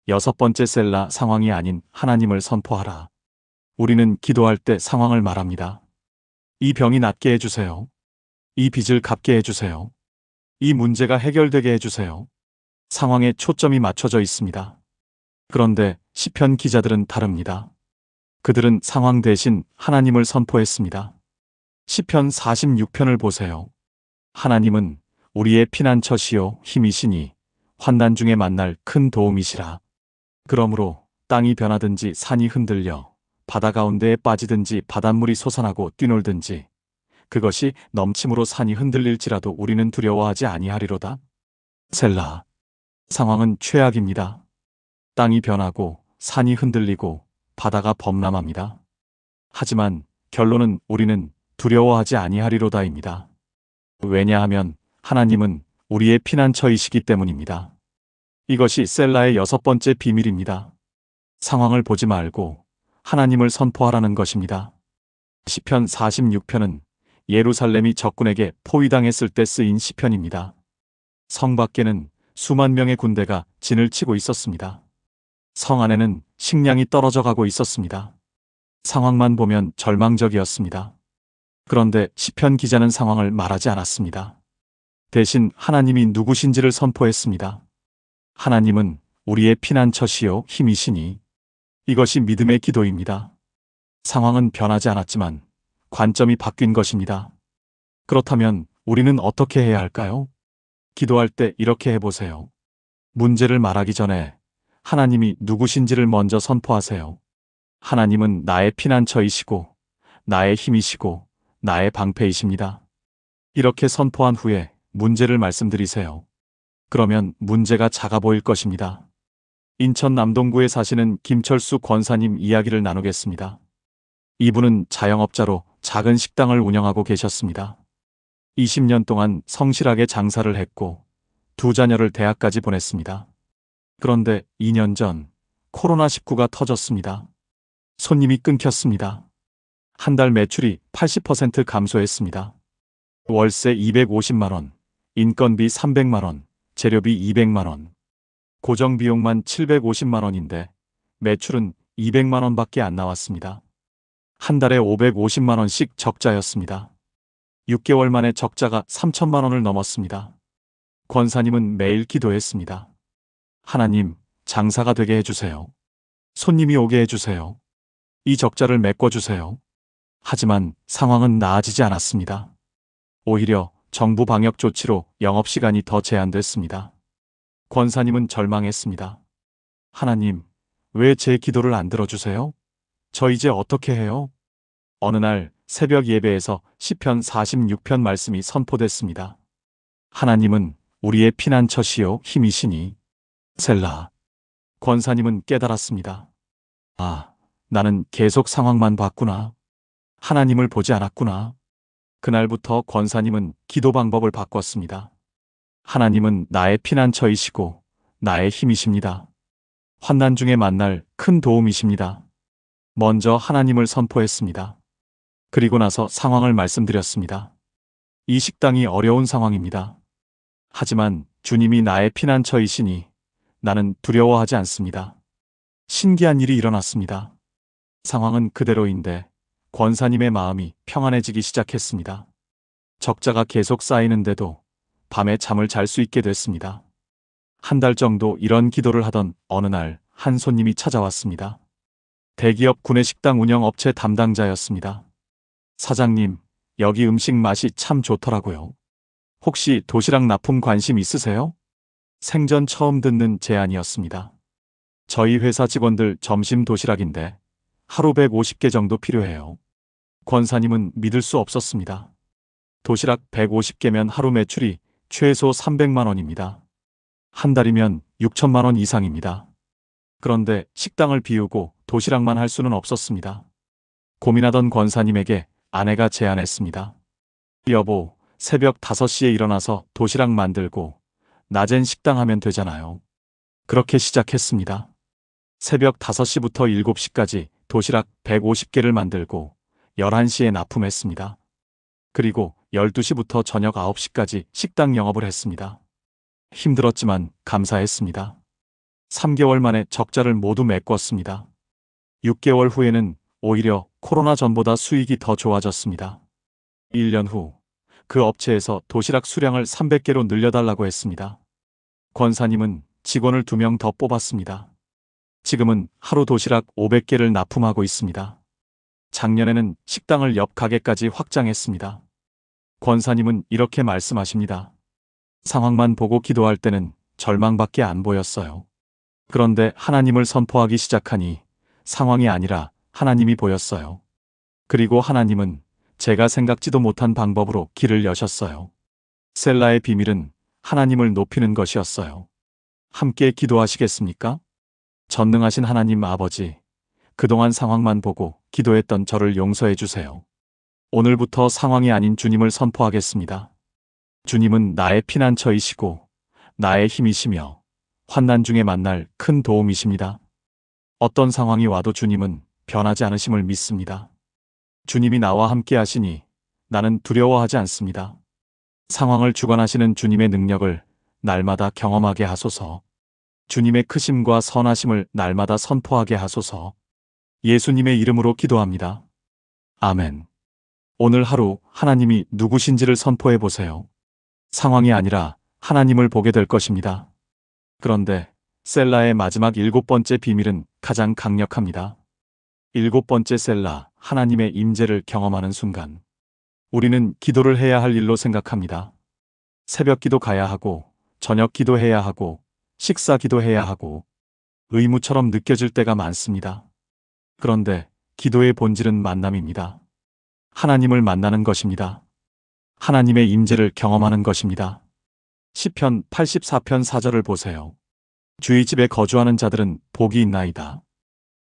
6번째 셀라 상황이 아닌 하나님을 선포하라. 우리는 기도할 때 상황을 말합니다. 이 병이 낫게 해주세요. 이 빚을 갚게 해주세요. 이 문제가 해결되게 해주세요. 상황에 초점이 맞춰져 있습니다. 그런데 시편 기자들은 다릅니다. 그들은 상황 대신 하나님을 선포했습니다. 시편 46편을 보세요. 하나님은 우리의 피난처시요 힘이시니 환난 중에 만날 큰 도움이시라. 그러므로 땅이 변하든지 산이 흔들려 바다 가운데에 빠지든지 바닷물이 솟아나고 뛰놀든지 그것이 넘침으로 산이 흔들릴지라도 우리는 두려워하지 아니하리로다. 셀라. 상황은 최악입니다. 땅이 변하고 산이 흔들리고 바다가 범람합니다. 하지만 결론은 우리는 두려워하지 아니하리로다입니다. 왜냐하면 하나님은 우리의 피난처이시기 때문입니다. 이것이 셀라의 6번째 비밀입니다. 상황을 보지 말고 하나님을 선포하라는 것입니다. 시편 46편은 예루살렘이 적군에게 포위당했을 때 쓰인 시편입니다. 성 밖에는 수만 명의 군대가 진을 치고 있었습니다. 성 안에는 식량이 떨어져 가고 있었습니다. 상황만 보면 절망적이었습니다. 그런데 시편 기자는 상황을 말하지 않았습니다. 대신 하나님이 누구신지를 선포했습니다. 하나님은 우리의 피난처시요 힘이시니. 이것이 믿음의 기도입니다. 상황은 변하지 않았지만 관점이 바뀐 것입니다. 그렇다면 우리는 어떻게 해야 할까요? 기도할 때 이렇게 해보세요. 문제를 말하기 전에 하나님이 누구신지를 먼저 선포하세요. 하나님은 나의 피난처이시고 나의 힘이시고 나의 방패이십니다. 이렇게 선포한 후에 문제를 말씀드리세요. 그러면 문제가 작아 보일 것입니다. 인천 남동구에 사시는 김철수 권사님 이야기를 나누겠습니다. 이분은 자영업자로 작은 식당을 운영하고 계셨습니다. 20년 동안 성실하게 장사를 했고 2자녀를 대학까지 보냈습니다. 그런데 2년 전 코로나19가 터졌습니다. 손님이 끊겼습니다. 한 달 매출이 80% 감소했습니다. 월세 250만 원, 인건비 300만 원, 재료비 200만 원, 고정비용만 750만 원인데 매출은 200만 원밖에 안 나왔습니다. 한 달에 550만 원씩 적자였습니다. 6개월 만에 적자가 3천만 원을 넘었습니다. 권사님은 매일 기도했습니다. 하나님, 장사가 되게 해주세요. 손님이 오게 해주세요. 이 적자를 메꿔주세요. 하지만 상황은 나아지지 않았습니다. 오히려 정부 방역 조치로 영업시간이 더 제한됐습니다. 권사님은 절망했습니다. 하나님, 왜 제 기도를 안 들어주세요? 저 이제 어떻게 해요? 어느 날 새벽 예배에서 시편 46편 말씀이 선포됐습니다. 하나님은 우리의 피난처시요 힘이시니. 셀라. 권사님은 깨달았습니다. 아, 나는 계속 상황만 봤구나. 하나님을 보지 않았구나. 그날부터 권사님은 기도 방법을 바꿨습니다. 하나님은 나의 피난처이시고 나의 힘이십니다. 환난 중에 만날 큰 도움이십니다. 먼저 하나님을 선포했습니다. 그리고 나서 상황을 말씀드렸습니다. 이 식당이 어려운 상황입니다. 하지만 주님이 나의 피난처이시니 나는 두려워하지 않습니다. 신기한 일이 일어났습니다. 상황은 그대로인데 권사님의 마음이 평안해지기 시작했습니다. 적자가 계속 쌓이는데도 밤에 잠을 잘 수 있게 됐습니다. 한 달 정도 이런 기도를 하던 어느 날 한 손님이 찾아왔습니다. 대기업 구내식당 운영 업체 담당자였습니다. 사장님, 여기 음식 맛이 참 좋더라고요. 혹시 도시락 납품 관심 있으세요? 생전 처음 듣는 제안이었습니다. 저희 회사 직원들 점심 도시락인데 하루 150개 정도 필요해요. 권사님은 믿을 수 없었습니다. 도시락 150개면 하루 매출이 최소 300만 원입니다. 한 달이면 6천만 원 이상입니다. 그런데 식당을 비우고 도시락만 할 수는 없었습니다. 고민하던 권사님에게 아내가 제안했습니다. 여보, 새벽 5시에 일어나서 도시락 만들고 낮엔 식당 하면 되잖아요. 그렇게 시작했습니다. 새벽 5시부터 7시까지 도시락 150개를 만들고 11시에 납품했습니다. 그리고 12시부터 저녁 9시까지 식당 영업을 했습니다. 힘들었지만 감사했습니다. 3개월 만에 적자를 모두 메꿨습니다. 6개월 후에는 오히려 코로나 전보다 수익이 더 좋아졌습니다. 1년 후 그 업체에서 도시락 수량을 300개로 늘려달라고 했습니다. 권사님은 직원을 2명 더 뽑았습니다. 지금은 하루 도시락 500개를 납품하고 있습니다. 작년에는 식당을 옆 가게까지 확장했습니다. 권사님은 이렇게 말씀하십니다. 상황만 보고 기도할 때는 절망밖에 안 보였어요. 그런데 하나님을 선포하기 시작하니 상황이 아니라 하나님이 보였어요. 그리고 하나님은 제가 생각지도 못한 방법으로 길을 여셨어요. 셀라의 비밀은 하나님을 높이는 것이었어요. 함께 기도하시겠습니까? 전능하신 하나님 아버지, 그동안 상황만 보고 기도했던 저를 용서해 주세요. 오늘부터 상황이 아닌 주님을 선포하겠습니다. 주님은 나의 피난처이시고 나의 힘이시며 환난 중에 만날 큰 도움이십니다. 어떤 상황이 와도 주님은 변하지 않으심을 믿습니다. 주님이 나와 함께 하시니 나는 두려워하지 않습니다. 상황을 주관하시는 주님의 능력을 날마다 경험하게 하소서. 주님의 크심과 선하심을 날마다 선포하게 하소서. 예수님의 이름으로 기도합니다. 아멘. 오늘 하루 하나님이 누구신지를 선포해 보세요. 상황이 아니라 하나님을 보게 될 것입니다. 그런데 셀라의 마지막 7번째 비밀은 가장 강력합니다. 7번째 셀라, 하나님의 임재를 경험하는 순간. 우리는 기도를 해야 할 일로 생각합니다. 새벽 기도 가야 하고, 저녁 기도해야 하고, 식사 기도해야 하고, 의무처럼 느껴질 때가 많습니다. 그런데 기도의 본질은 만남입니다. 하나님을 만나는 것입니다. 하나님의 임재를 경험하는 것입니다. 시편 84편 4절을 보세요. 주의 집에 거주하는 자들은 복이 있나이다.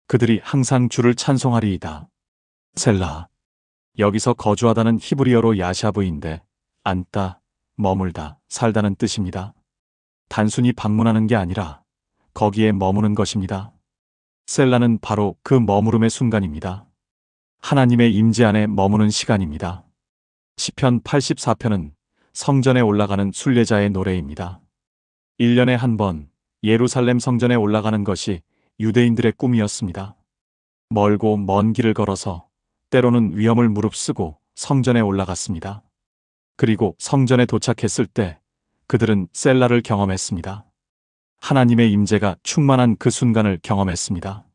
그들이 항상 주를 찬송하리이다. 셀라. 여기서 거주하다는 히브리어로 야샤브인데 앉다, 머물다, 살다는 뜻입니다. 단순히 방문하는 게 아니라 거기에 머무는 것입니다. 셀라는 바로 그 머무름의 순간입니다. 하나님의 임재 안에 머무는 시간입니다. 시편 84편은 성전에 올라가는 순례자의 노래입니다. 1년에 한 번 예루살렘 성전에 올라가는 것이 유대인들의 꿈이었습니다. 멀고 먼 길을 걸어서 때로는 위험을 무릅쓰고 성전에 올라갔습니다. 그리고 성전에 도착했을 때 그들은 셀라를 경험했습니다. 하나님의 임재가 충만한 그 순간을 경험했습니다.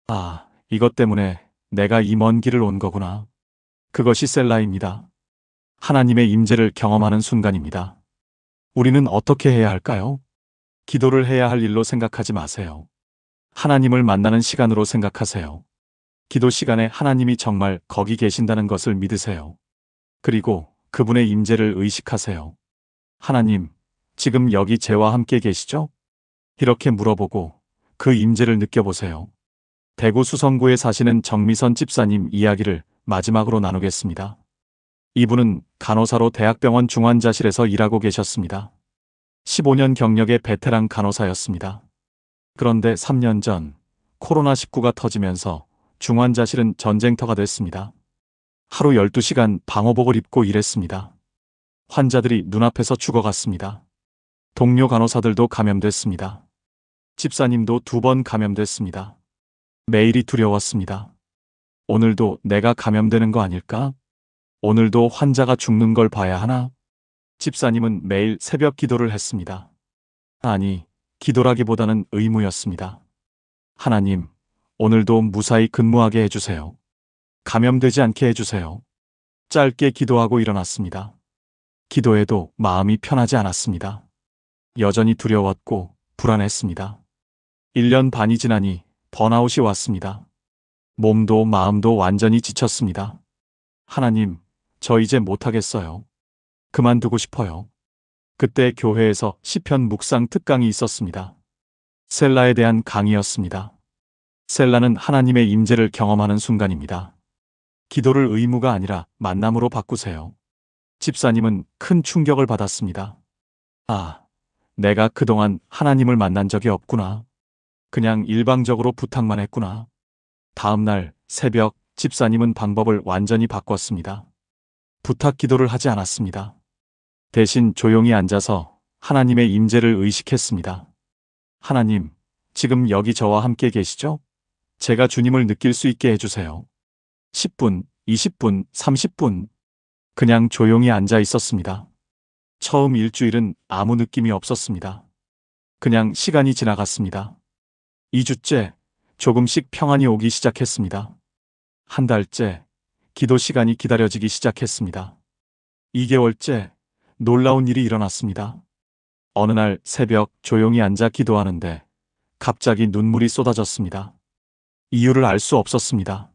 아, 이것 때문에 내가 이 먼 길을 온 거구나. 그것이 셀라입니다. 하나님의 임재를 경험하는 순간입니다. 우리는 어떻게 해야 할까요? 기도를 해야 할 일로 생각하지 마세요. 하나님을 만나는 시간으로 생각하세요. 기도 시간에 하나님이 정말 거기 계신다는 것을 믿으세요. 그리고 그분의 임재를 의식하세요. 하나님, 지금 여기 저와 함께 계시죠? 이렇게 물어보고 그 임재를 느껴보세요. 대구 수성구에 사시는 정미선 집사님 이야기를 마지막으로 나누겠습니다. 이분은 간호사로 대학병원 중환자실에서 일하고 계셨습니다. 15년 경력의 베테랑 간호사였습니다. 그런데 3년 전 코로나19가 터지면서 중환자실은 전쟁터가 됐습니다. 하루 12시간 방호복을 입고 일했습니다. 환자들이 눈앞에서 죽어갔습니다. 동료 간호사들도 감염됐습니다. 집사님도 2번 감염됐습니다. 매일이 두려웠습니다. 오늘도 내가 감염되는 거 아닐까? 오늘도 환자가 죽는 걸 봐야 하나? 집사님은 매일 새벽 기도를 했습니다. 아니, 기도라기보다는 의무였습니다. 하나님, 오늘도 무사히 근무하게 해주세요. 감염되지 않게 해주세요. 짧게 기도하고 일어났습니다. 기도해도 마음이 편하지 않았습니다. 여전히 두려웠고 불안했습니다. 1년 반이 지나니 번아웃이 왔습니다. 몸도 마음도 완전히 지쳤습니다. 하나님, 저 이제 못하겠어요. 그만두고 싶어요. 그때 교회에서 시편 묵상 특강이 있었습니다. 셀라에 대한 강의였습니다. 셀라는 하나님의 임재를 경험하는 순간입니다. 기도를 의무가 아니라 만남으로 바꾸세요. 집사님은 큰 충격을 받았습니다. 아, 내가 그동안 하나님을 만난 적이 없구나. 그냥 일방적으로 부탁만 했구나. 다음 날 새벽 집사님은 방법을 완전히 바꿨습니다. 부탁 기도를 하지 않았습니다. 대신 조용히 앉아서 하나님의 임재를 의식했습니다. 하나님, 지금 여기 저와 함께 계시죠? 제가 주님을 느낄 수 있게 해주세요. 10분, 20분, 30분. 그냥 조용히 앉아 있었습니다. 처음 일주일은 아무 느낌이 없었습니다. 그냥 시간이 지나갔습니다. 2주째, 조금씩 평안이 오기 시작했습니다. 한 달째, 기도 시간이 기다려지기 시작했습니다. 2개월째, 놀라운 일이 일어났습니다. 어느 날 새벽 조용히 앉아 기도하는데 갑자기 눈물이 쏟아졌습니다. 이유를 알 수 없었습니다.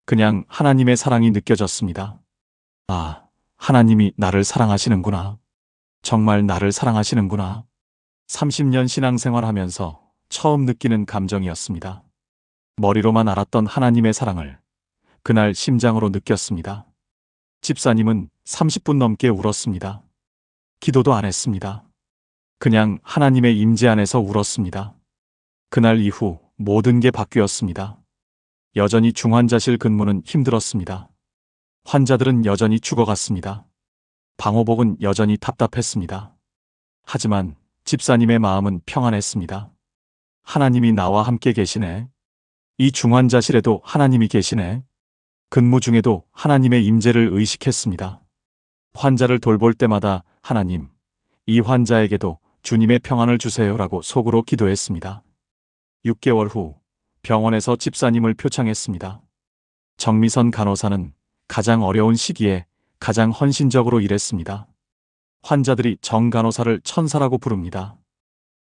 그냥 하나님의 사랑이 느껴졌습니다. 아, 하나님이 나를 사랑하시는구나. 정말 나를 사랑하시는구나. 30년 신앙생활하면서 처음 느끼는 감정이었습니다. 머리로만 알았던 하나님의 사랑을 그날 심장으로 느꼈습니다. 집사님은 30분 넘게 울었습니다. 기도도 안 했습니다. 그냥 하나님의 임재 안에서 울었습니다. 그날 이후 모든 게 바뀌었습니다. 여전히 중환자실 근무는 힘들었습니다. 환자들은 여전히 죽어갔습니다. 방호복은 여전히 답답했습니다. 하지만 집사님의 마음은 평안했습니다. 하나님이 나와 함께 계시네. 이 중환자실에도 하나님이 계시네. 근무 중에도 하나님의 임재를 의식했습니다. 환자를 돌볼 때마다 하나님, 이 환자에게도 주님의 평안을 주세요라고 속으로 기도했습니다. 6개월 후 병원에서 집사님을 표창했습니다. 정미선 간호사는 가장 어려운 시기에 가장 헌신적으로 일했습니다. 환자들이 정 간호사를 천사라고 부릅니다.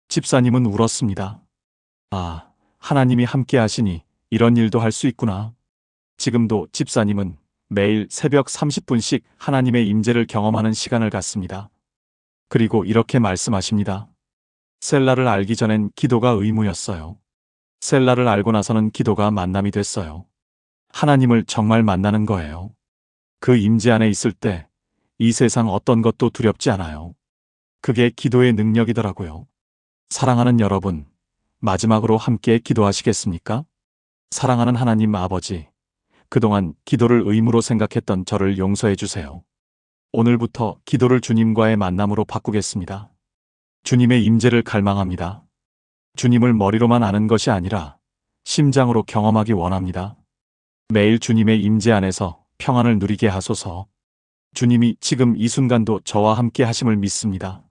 집사님은 울었습니다. 아, 하나님이 함께 하시니 이런 일도 할 수 있구나. 지금도 집사님은 매일 새벽 30분씩 하나님의 임재를 경험하는 시간을 갖습니다. 그리고 이렇게 말씀하십니다. 셀라를 알기 전엔 기도가 의무였어요. 셀라를 알고 나서는 기도가 만남이 됐어요. 하나님을 정말 만나는 거예요. 그 임재 안에 있을 때 이 세상 어떤 것도 두렵지 않아요. 그게 기도의 능력이더라고요. 사랑하는 여러분, 마지막으로 함께 기도하시겠습니까? 사랑하는 하나님 아버지, 그동안 기도를 의무로 생각했던 저를 용서해 주세요. 오늘부터 기도를 주님과의 만남으로 바꾸겠습니다. 주님의 임재를 갈망합니다. 주님을 머리로만 아는 것이 아니라 심장으로 경험하기 원합니다. 매일 주님의 임재 안에서 평안을 누리게 하소서. 주님이 지금 이 순간도 저와 함께 하심을 믿습니다.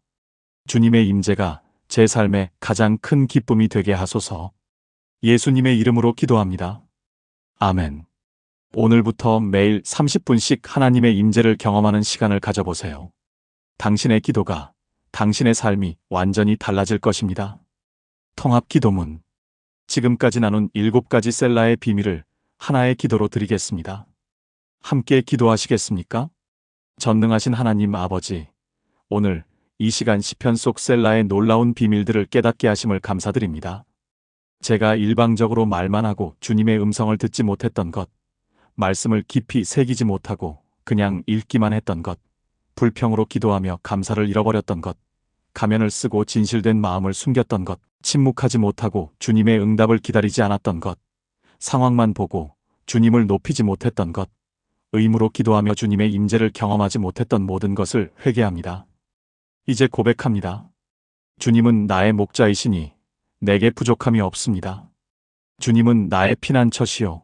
주님의 임재가 제 삶의 가장 큰 기쁨이 되게 하소서. 예수님의 이름으로 기도합니다. 아멘. 오늘부터 매일 30분씩 하나님의 임재를 경험하는 시간을 가져보세요. 당신의 기도가, 당신의 삶이 완전히 달라질 것입니다. 통합 기도문. 지금까지 나눈 7가지 셀라의 비밀을 하나의 기도로 드리겠습니다. 함께 기도하시겠습니까? 전능하신 하나님 아버지, 오늘 이 시간 시편 속 셀라의 놀라운 비밀들을 깨닫게 하심을 감사드립니다. 제가 일방적으로 말만 하고 주님의 음성을 듣지 못했던 것, 말씀을 깊이 새기지 못하고 그냥 읽기만 했던 것, 불평으로 기도하며 감사를 잃어버렸던 것, 가면을 쓰고 진실된 마음을 숨겼던 것, 침묵하지 못하고 주님의 응답을 기다리지 않았던 것, 상황만 보고 주님을 높이지 못했던 것, 의무로 기도하며 주님의 임재를 경험하지 못했던 모든 것을 회개합니다. 이제 고백합니다. 주님은 나의 목자이시니 내게 부족함이 없습니다. 주님은 나의 피난처시요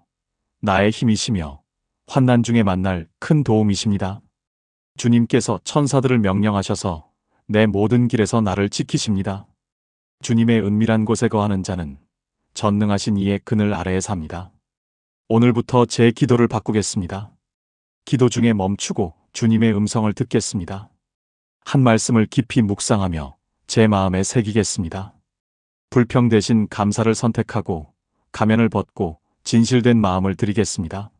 나의 힘이시며 환난 중에 만날 큰 도움이십니다. 주님께서 천사들을 명령하셔서 내 모든 길에서 나를 지키십니다. 주님의 은밀한 곳에 거하는 자는 전능하신 이의 그늘 아래에 삽니다. 오늘부터 제 기도를 바꾸겠습니다. 기도 중에 멈추고 주님의 음성을 듣겠습니다. 한 말씀을 깊이 묵상하며 제 마음에 새기겠습니다. 불평 대신 감사를 선택하고 가면을 벗고 진실된 마음을 드리겠습니다.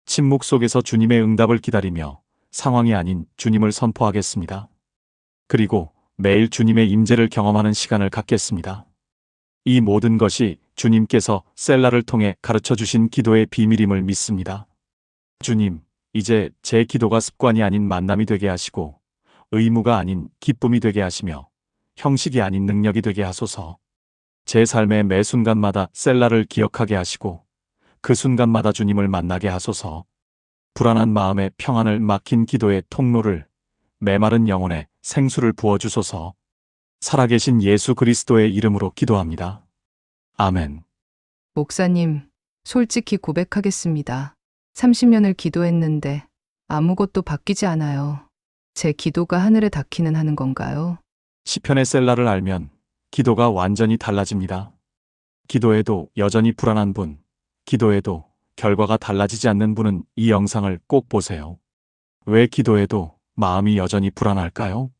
침묵 속에서 주님의 응답을 기다리며 상황이 아닌 주님을 선포하겠습니다. 그리고 매일 주님의 임재를 경험하는 시간을 갖겠습니다. 이 모든 것이 주님께서 셀라를 통해 가르쳐 주신 기도의 비밀임을 믿습니다. 주님, 이제 제 기도가 습관이 아닌 만남이 되게 하시고 의무가 아닌 기쁨이 되게 하시며 형식이 아닌 능력이 되게 하소서. 제 삶의 매 순간마다 셀라를 기억하게 하시고 그 순간마다 주님을 만나게 하소서. 불안한 마음에 평안을 막힌 기도의 통로를, 메마른 영혼에 생수를 부어주소서. 살아계신 예수 그리스도의 이름으로 기도합니다. 아멘. 목사님, 솔직히 고백하겠습니다. 30년을 기도했는데 아무것도 바뀌지 않아요. 제 기도가 하늘에 닿기는 하는 건가요? 시편의 셀라를 알면 기도가 완전히 달라집니다. 기도해도 여전히 불안한 분, 기도해도 결과가 달라지지 않는 분은 이 영상을 꼭 보세요. 왜 기도해도 마음이 여전히 불안할까요?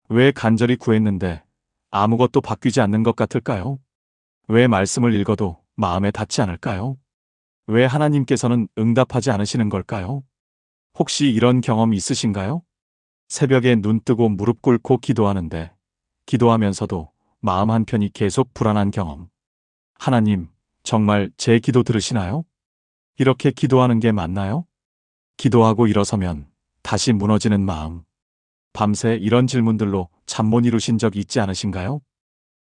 왜 간절히 구했는데 아무것도 바뀌지 않는 것 같을까요? 왜 말씀을 읽어도 마음에 닿지 않을까요? 왜 하나님께서는 응답하지 않으시는 걸까요? 혹시 이런 경험 있으신가요? 새벽에 눈 뜨고 무릎 꿇고 기도하는데 기도하면서도 마음 한편이 계속 불안한 경험. 하나님, 정말 제 기도 들으시나요? 이렇게 기도하는 게 맞나요? 기도하고 일어서면 다시 무너지는 마음. 밤새 이런 질문들로 잠 못 이루신 적 있지 않으신가요?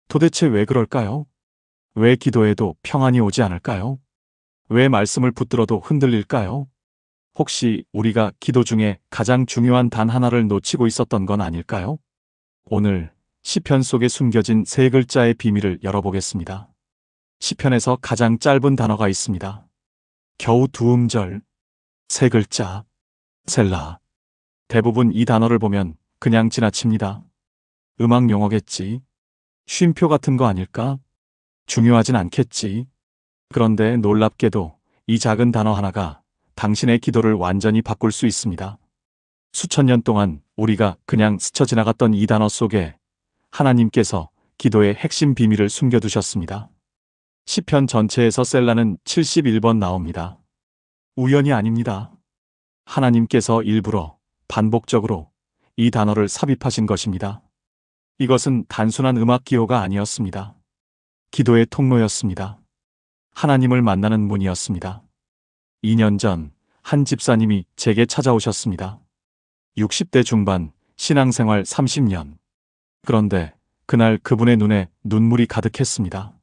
도대체 왜 그럴까요? 왜 기도해도 평안이 오지 않을까요? 왜 말씀을 붙들어도 흔들릴까요? 혹시 우리가 기도 중에 가장 중요한 단 하나를 놓치고 있었던 건 아닐까요? 오늘 시편 속에 숨겨진 세 글자의 비밀을 열어보겠습니다. 시편에서 가장 짧은 단어가 있습니다. 겨우 두 음절, 세 글자, 셀라. 대부분 이 단어를 보면 그냥 지나칩니다. 음악 용어겠지. 쉼표 같은 거 아닐까? 중요하진 않겠지. 그런데 놀랍게도 이 작은 단어 하나가 당신의 기도를 완전히 바꿀 수 있습니다. 수천 년 동안 우리가 그냥 스쳐 지나갔던 이 단어 속에 하나님께서 기도의 핵심 비밀을 숨겨두셨습니다. 시편 전체에서 셀라는 71번 나옵니다. 우연이 아닙니다. 하나님께서 일부러 반복적으로 이 단어를 삽입하신 것입니다. 이것은 단순한 음악 기호가 아니었습니다. 기도의 통로였습니다. 하나님을 만나는 문이었습니다. 2년 전 한 집사님이 제게 찾아오셨습니다. 60대 중반, 신앙생활 30년. 그런데 그날 그분의 눈에 눈물이 가득했습니다.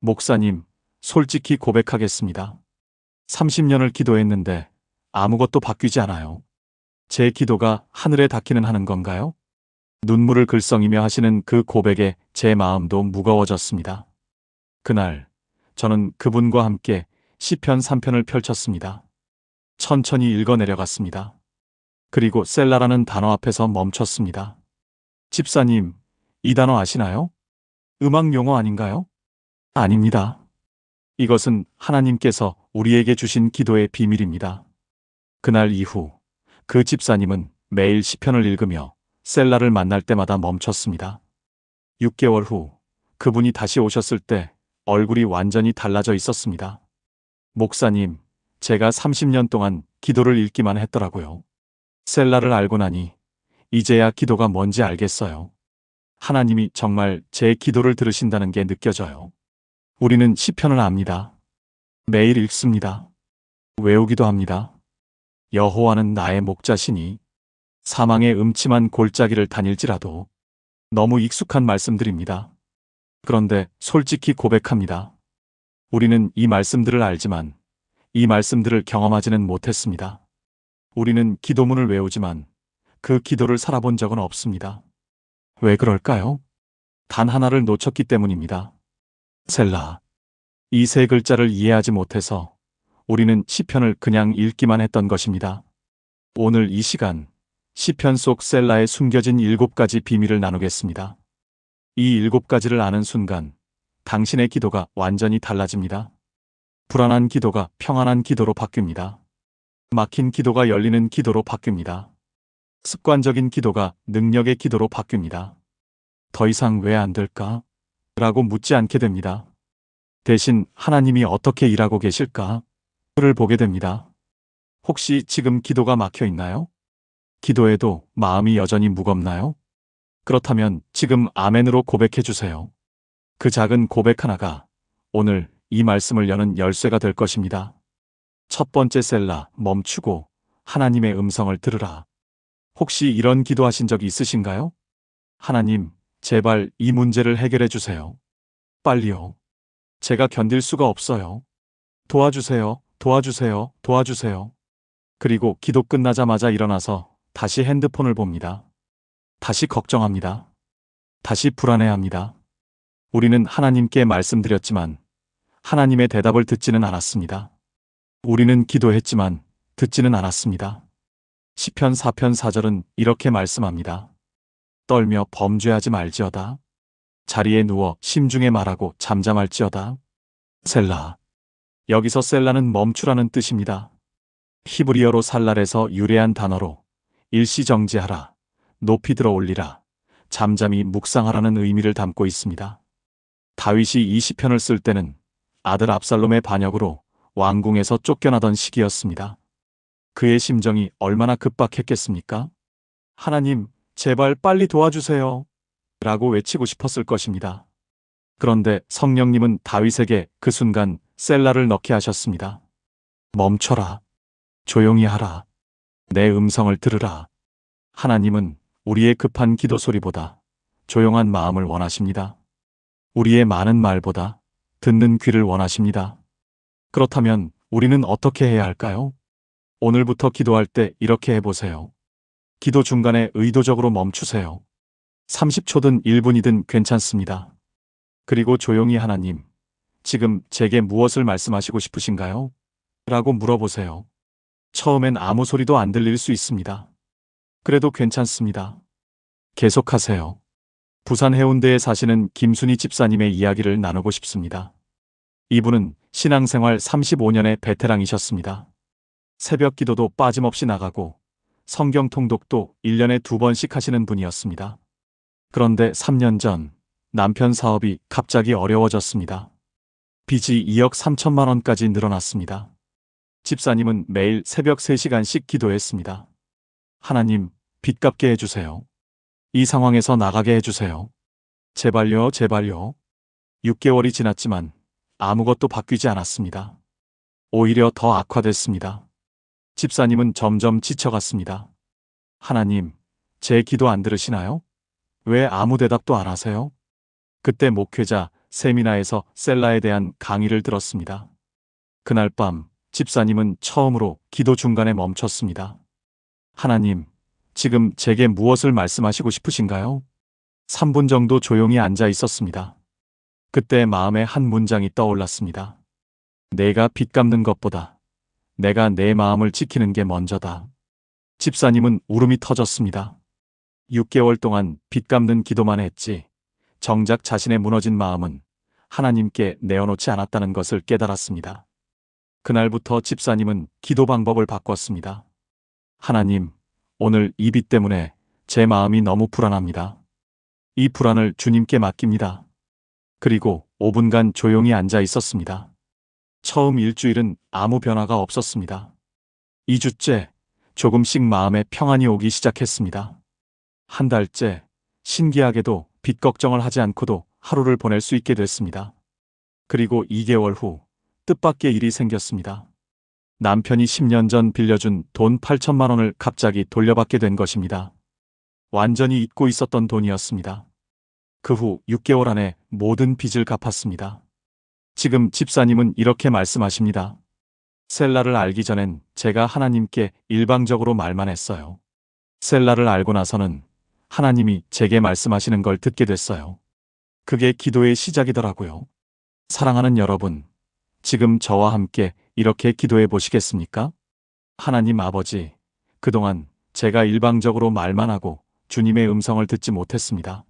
목사님, 솔직히 고백하겠습니다. 30년을 기도했는데 아무것도 바뀌지 않아요. 제 기도가 하늘에 닿기는 하는 건가요? 눈물을 글썽이며 하시는 그 고백에 제 마음도 무거워졌습니다. 그날 저는 그분과 함께 시편 3편을 펼쳤습니다. 천천히 읽어 내려갔습니다. 그리고 셀라라는 단어 앞에서 멈췄습니다. 집사님, 이 단어 아시나요? 음악 용어 아닌가요? 아닙니다. 이것은 하나님께서 우리에게 주신 기도의 비밀입니다. 그날 이후 그 집사님은 매일 시편을 읽으며 셀라를 만날 때마다 멈췄습니다. 6개월 후 그분이 다시 오셨을 때 얼굴이 완전히 달라져 있었습니다. 목사님, 제가 30년 동안 기도를 읽기만 했더라고요. 셀라를 알고 나니 이제야 기도가 뭔지 알겠어요. 하나님이 정말 제 기도를 들으신다는 게 느껴져요. 우리는 시편을 압니다. 매일 읽습니다. 외우기도 합니다. 여호와는 나의 목자시니 사망의 음침한 골짜기를 다닐지라도. 너무 익숙한 말씀들입니다. 그런데 솔직히 고백합니다. 우리는 이 말씀들을 알지만 이 말씀들을 경험하지는 못했습니다. 우리는 기도문을 외우지만 그 기도를 살아본 적은 없습니다. 왜 그럴까요? 단 하나를 놓쳤기 때문입니다. 셀라. 이 세 글자를 이해하지 못해서 우리는 시편을 그냥 읽기만 했던 것입니다. 오늘 이 시간 시편 속 셀라에 숨겨진 7가지 비밀을 나누겠습니다. 이 7가지를 아는 순간 당신의 기도가 완전히 달라집니다. 불안한 기도가 평안한 기도로 바뀝니다. 막힌 기도가 열리는 기도로 바뀝니다. 습관적인 기도가 능력의 기도로 바뀝니다. 더 이상 왜 안 될까? 라고 묻지 않게 됩니다. 대신 하나님이 어떻게 일하고 계실까? 를 보게 됩니다. 혹시 지금 기도가 막혀 있나요? 기도해도 마음이 여전히 무겁나요? 그렇다면 지금 아멘으로 고백해 주세요. 그 작은 고백 하나가 오늘 이 말씀을 여는 열쇠가 될 것입니다. 첫 번째 셀라, 멈추고 하나님의 음성을 들으라. 혹시 이런 기도하신 적이 있으신가요? 하나님, 제발 이 문제를 해결해 주세요. 빨리요. 제가 견딜 수가 없어요. 도와주세요, 도와주세요, 도와주세요. 그리고 기도 끝나자마자 일어나서 다시 핸드폰을 봅니다. 다시 걱정합니다. 다시 불안해합니다. 우리는 하나님께 말씀드렸지만 하나님의 대답을 듣지는 않았습니다. 우리는 기도했지만 듣지는 않았습니다. 시편 4편 4절은 이렇게 말씀합니다. 떨며 범죄하지 말지어다. 자리에 누워 심중에 말하고 잠잠할지어다. 셀라. 여기서 셀라는 멈추라는 뜻입니다. 히브리어로 살랄에서 유래한 단어로 일시정지하라, 높이 들어 올리라, 잠잠히 묵상하라는 의미를 담고 있습니다. 다윗이 이 시편을 쓸 때는 아들 압살롬의 반역으로 왕궁에서 쫓겨나던 시기였습니다. 그의 심정이 얼마나 급박했겠습니까? 하나님, 제발 빨리 도와주세요. 라고 외치고 싶었을 것입니다. 그런데 성령님은 다윗에게 그 순간 셀라를 넣게 하셨습니다. 멈춰라. 조용히 하라. 내 음성을 들으라. 하나님은 우리의 급한 기도 소리보다 조용한 마음을 원하십니다. 우리의 많은 말보다 듣는 귀를 원하십니다. 그렇다면 우리는 어떻게 해야 할까요? 오늘부터 기도할 때 이렇게 해보세요. 기도 중간에 의도적으로 멈추세요. 30초든 1분이든 괜찮습니다. 그리고 조용히 하나님, 지금 제게 무엇을 말씀하시고 싶으신가요? 라고 물어보세요. 처음엔 아무 소리도 안 들릴 수 있습니다. 그래도 괜찮습니다. 계속하세요. 부산 해운대에 사시는 김순희 집사님의 이야기를 나누고 싶습니다. 이분은 신앙생활 35년의 베테랑이셨습니다. 새벽 기도도 빠짐없이 나가고 성경 통독도 1년에 2번씩 하시는 분이었습니다. 그런데 3년 전 남편 사업이 갑자기 어려워졌습니다. 빚이 2억 3천만 원까지 늘어났습니다. 집사님은 매일 새벽 3시간씩 기도했습니다. 하나님, 빚 갚게 해주세요. 이 상황에서 나가게 해주세요. 제발요, 제발요. 6개월이 지났지만 아무것도 바뀌지 않았습니다. 오히려 더 악화됐습니다. 집사님은 점점 지쳐갔습니다. 하나님, 제 기도 안 들으시나요? 왜 아무 대답도 안 하세요? 그때 목회자 세미나에서 셀라에 대한 강의를 들었습니다. 그날 밤 집사님은 처음으로 기도 중간에 멈췄습니다. 하나님, 지금 제게 무엇을 말씀하시고 싶으신가요? 3분 정도 조용히 앉아 있었습니다. 그때 마음에 한 문장이 떠올랐습니다. 내가 빚 갚는 것보다 내가 내 마음을 지키는 게 먼저다. 집사님은 울음이 터졌습니다. 6개월 동안 빚 갚는 기도만 했지 정작 자신의 무너진 마음은 하나님께 내어놓지 않았다는 것을 깨달았습니다. 그날부터 집사님은 기도 방법을 바꿨습니다. 하나님, 오늘 이 빚 때문에 제 마음이 너무 불안합니다. 이 불안을 주님께 맡깁니다. 그리고 5분간 조용히 앉아 있었습니다. 처음 일주일은 아무 변화가 없었습니다. 2주째 조금씩 마음에 평안이 오기 시작했습니다. 한 달째 신기하게도 빚 걱정을 하지 않고도 하루를 보낼 수 있게 됐습니다. 그리고 2개월 후 뜻밖의 일이 생겼습니다. 남편이 10년 전 빌려준 돈 8천만 원을 갑자기 돌려받게 된 것입니다. 완전히 잊고 있었던 돈이었습니다. 그 후 6개월 안에 모든 빚을 갚았습니다. 지금 집사님은 이렇게 말씀하십니다. 셀라를 알기 전엔 제가 하나님께 일방적으로 말만 했어요. 셀라를 알고 나서는 하나님이 제게 말씀하시는 걸 듣게 됐어요. 그게 기도의 시작이더라고요. 사랑하는 여러분, 지금 저와 함께 이렇게 기도해 보시겠습니까? 하나님 아버지, 그동안 제가 일방적으로 말만 하고 주님의 음성을 듣지 못했습니다.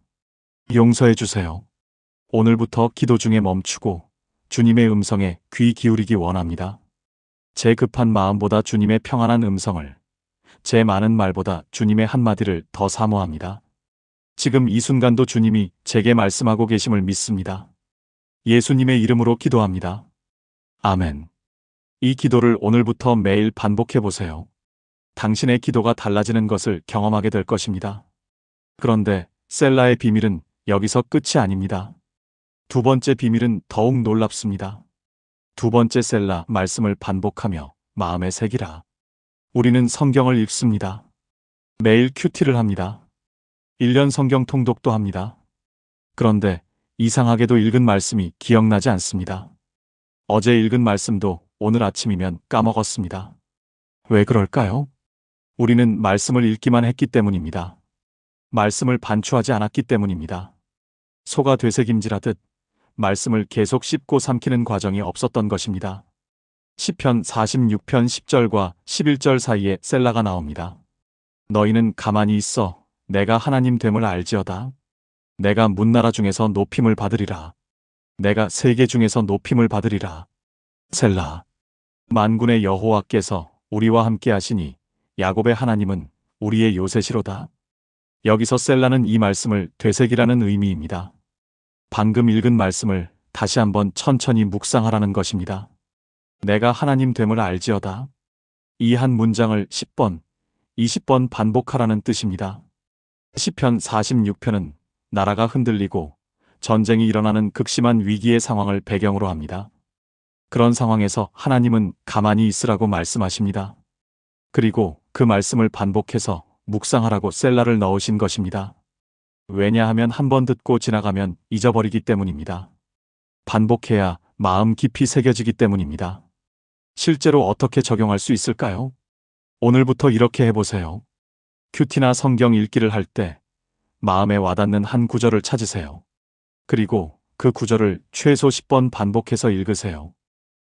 용서해 주세요. 오늘부터 기도 중에 멈추고 주님의 음성에 귀 기울이기 원합니다. 제 급한 마음보다 주님의 평안한 음성을, 제 많은 말보다 주님의 한마디를 더 사모합니다. 지금 이 순간도 주님이 제게 말씀하고 계심을 믿습니다. 예수님의 이름으로 기도합니다. 아멘. 이 기도를 오늘부터 매일 반복해 보세요. 당신의 기도가 달라지는 것을 경험하게 될 것입니다. 그런데 셀라의 비밀은 여기서 끝이 아닙니다. 두 번째 비밀은 더욱 놀랍습니다. 두 번째 셀라 말씀을 반복하며 마음에 새기라. 우리는 성경을 읽습니다. 매일 큐티를 합니다. 1년 성경 통독도 합니다. 그런데 이상하게도 읽은 말씀이 기억나지 않습니다. 어제 읽은 말씀도 오늘 아침이면 까먹었습니다. 왜 그럴까요? 우리는 말씀을 읽기만 했기 때문입니다. 말씀을 반추하지 않았기 때문입니다. 소가 되새김질하듯 말씀을 계속 씹고 삼키는 과정이 없었던 것입니다. 시편 46편 10절과 11절 사이에 셀라가 나옵니다. 너희는 가만히 있어 내가 하나님 됨을 알지어다. 내가 문나라 중에서 높임을 받으리라. 내가 세계 중에서 높임을 받으리라. 셀라. 만군의 여호와께서 우리와 함께 하시니 야곱의 하나님은 우리의 요새시로다. 여기서 셀라는 이 말씀을 되새기라는 의미입니다. 방금 읽은 말씀을 다시 한번 천천히 묵상하라는 것입니다. 내가 하나님 됨을 알지어다. 이 한 문장을 10번, 20번 반복하라는 뜻입니다. 시편 46편은 나라가 흔들리고 전쟁이 일어나는 극심한 위기의 상황을 배경으로 합니다. 그런 상황에서 하나님은 가만히 있으라고 말씀하십니다. 그리고 그 말씀을 반복해서 묵상하라고 셀라를 넣으신 것입니다. 왜냐하면 한 번 듣고 지나가면 잊어버리기 때문입니다. 반복해야 마음 깊이 새겨지기 때문입니다. 실제로 어떻게 적용할 수 있을까요? 오늘부터 이렇게 해보세요. 큐티나 성경 읽기를 할 때 마음에 와닿는 한 구절을 찾으세요. 그리고 그 구절을 최소 10번 반복해서 읽으세요.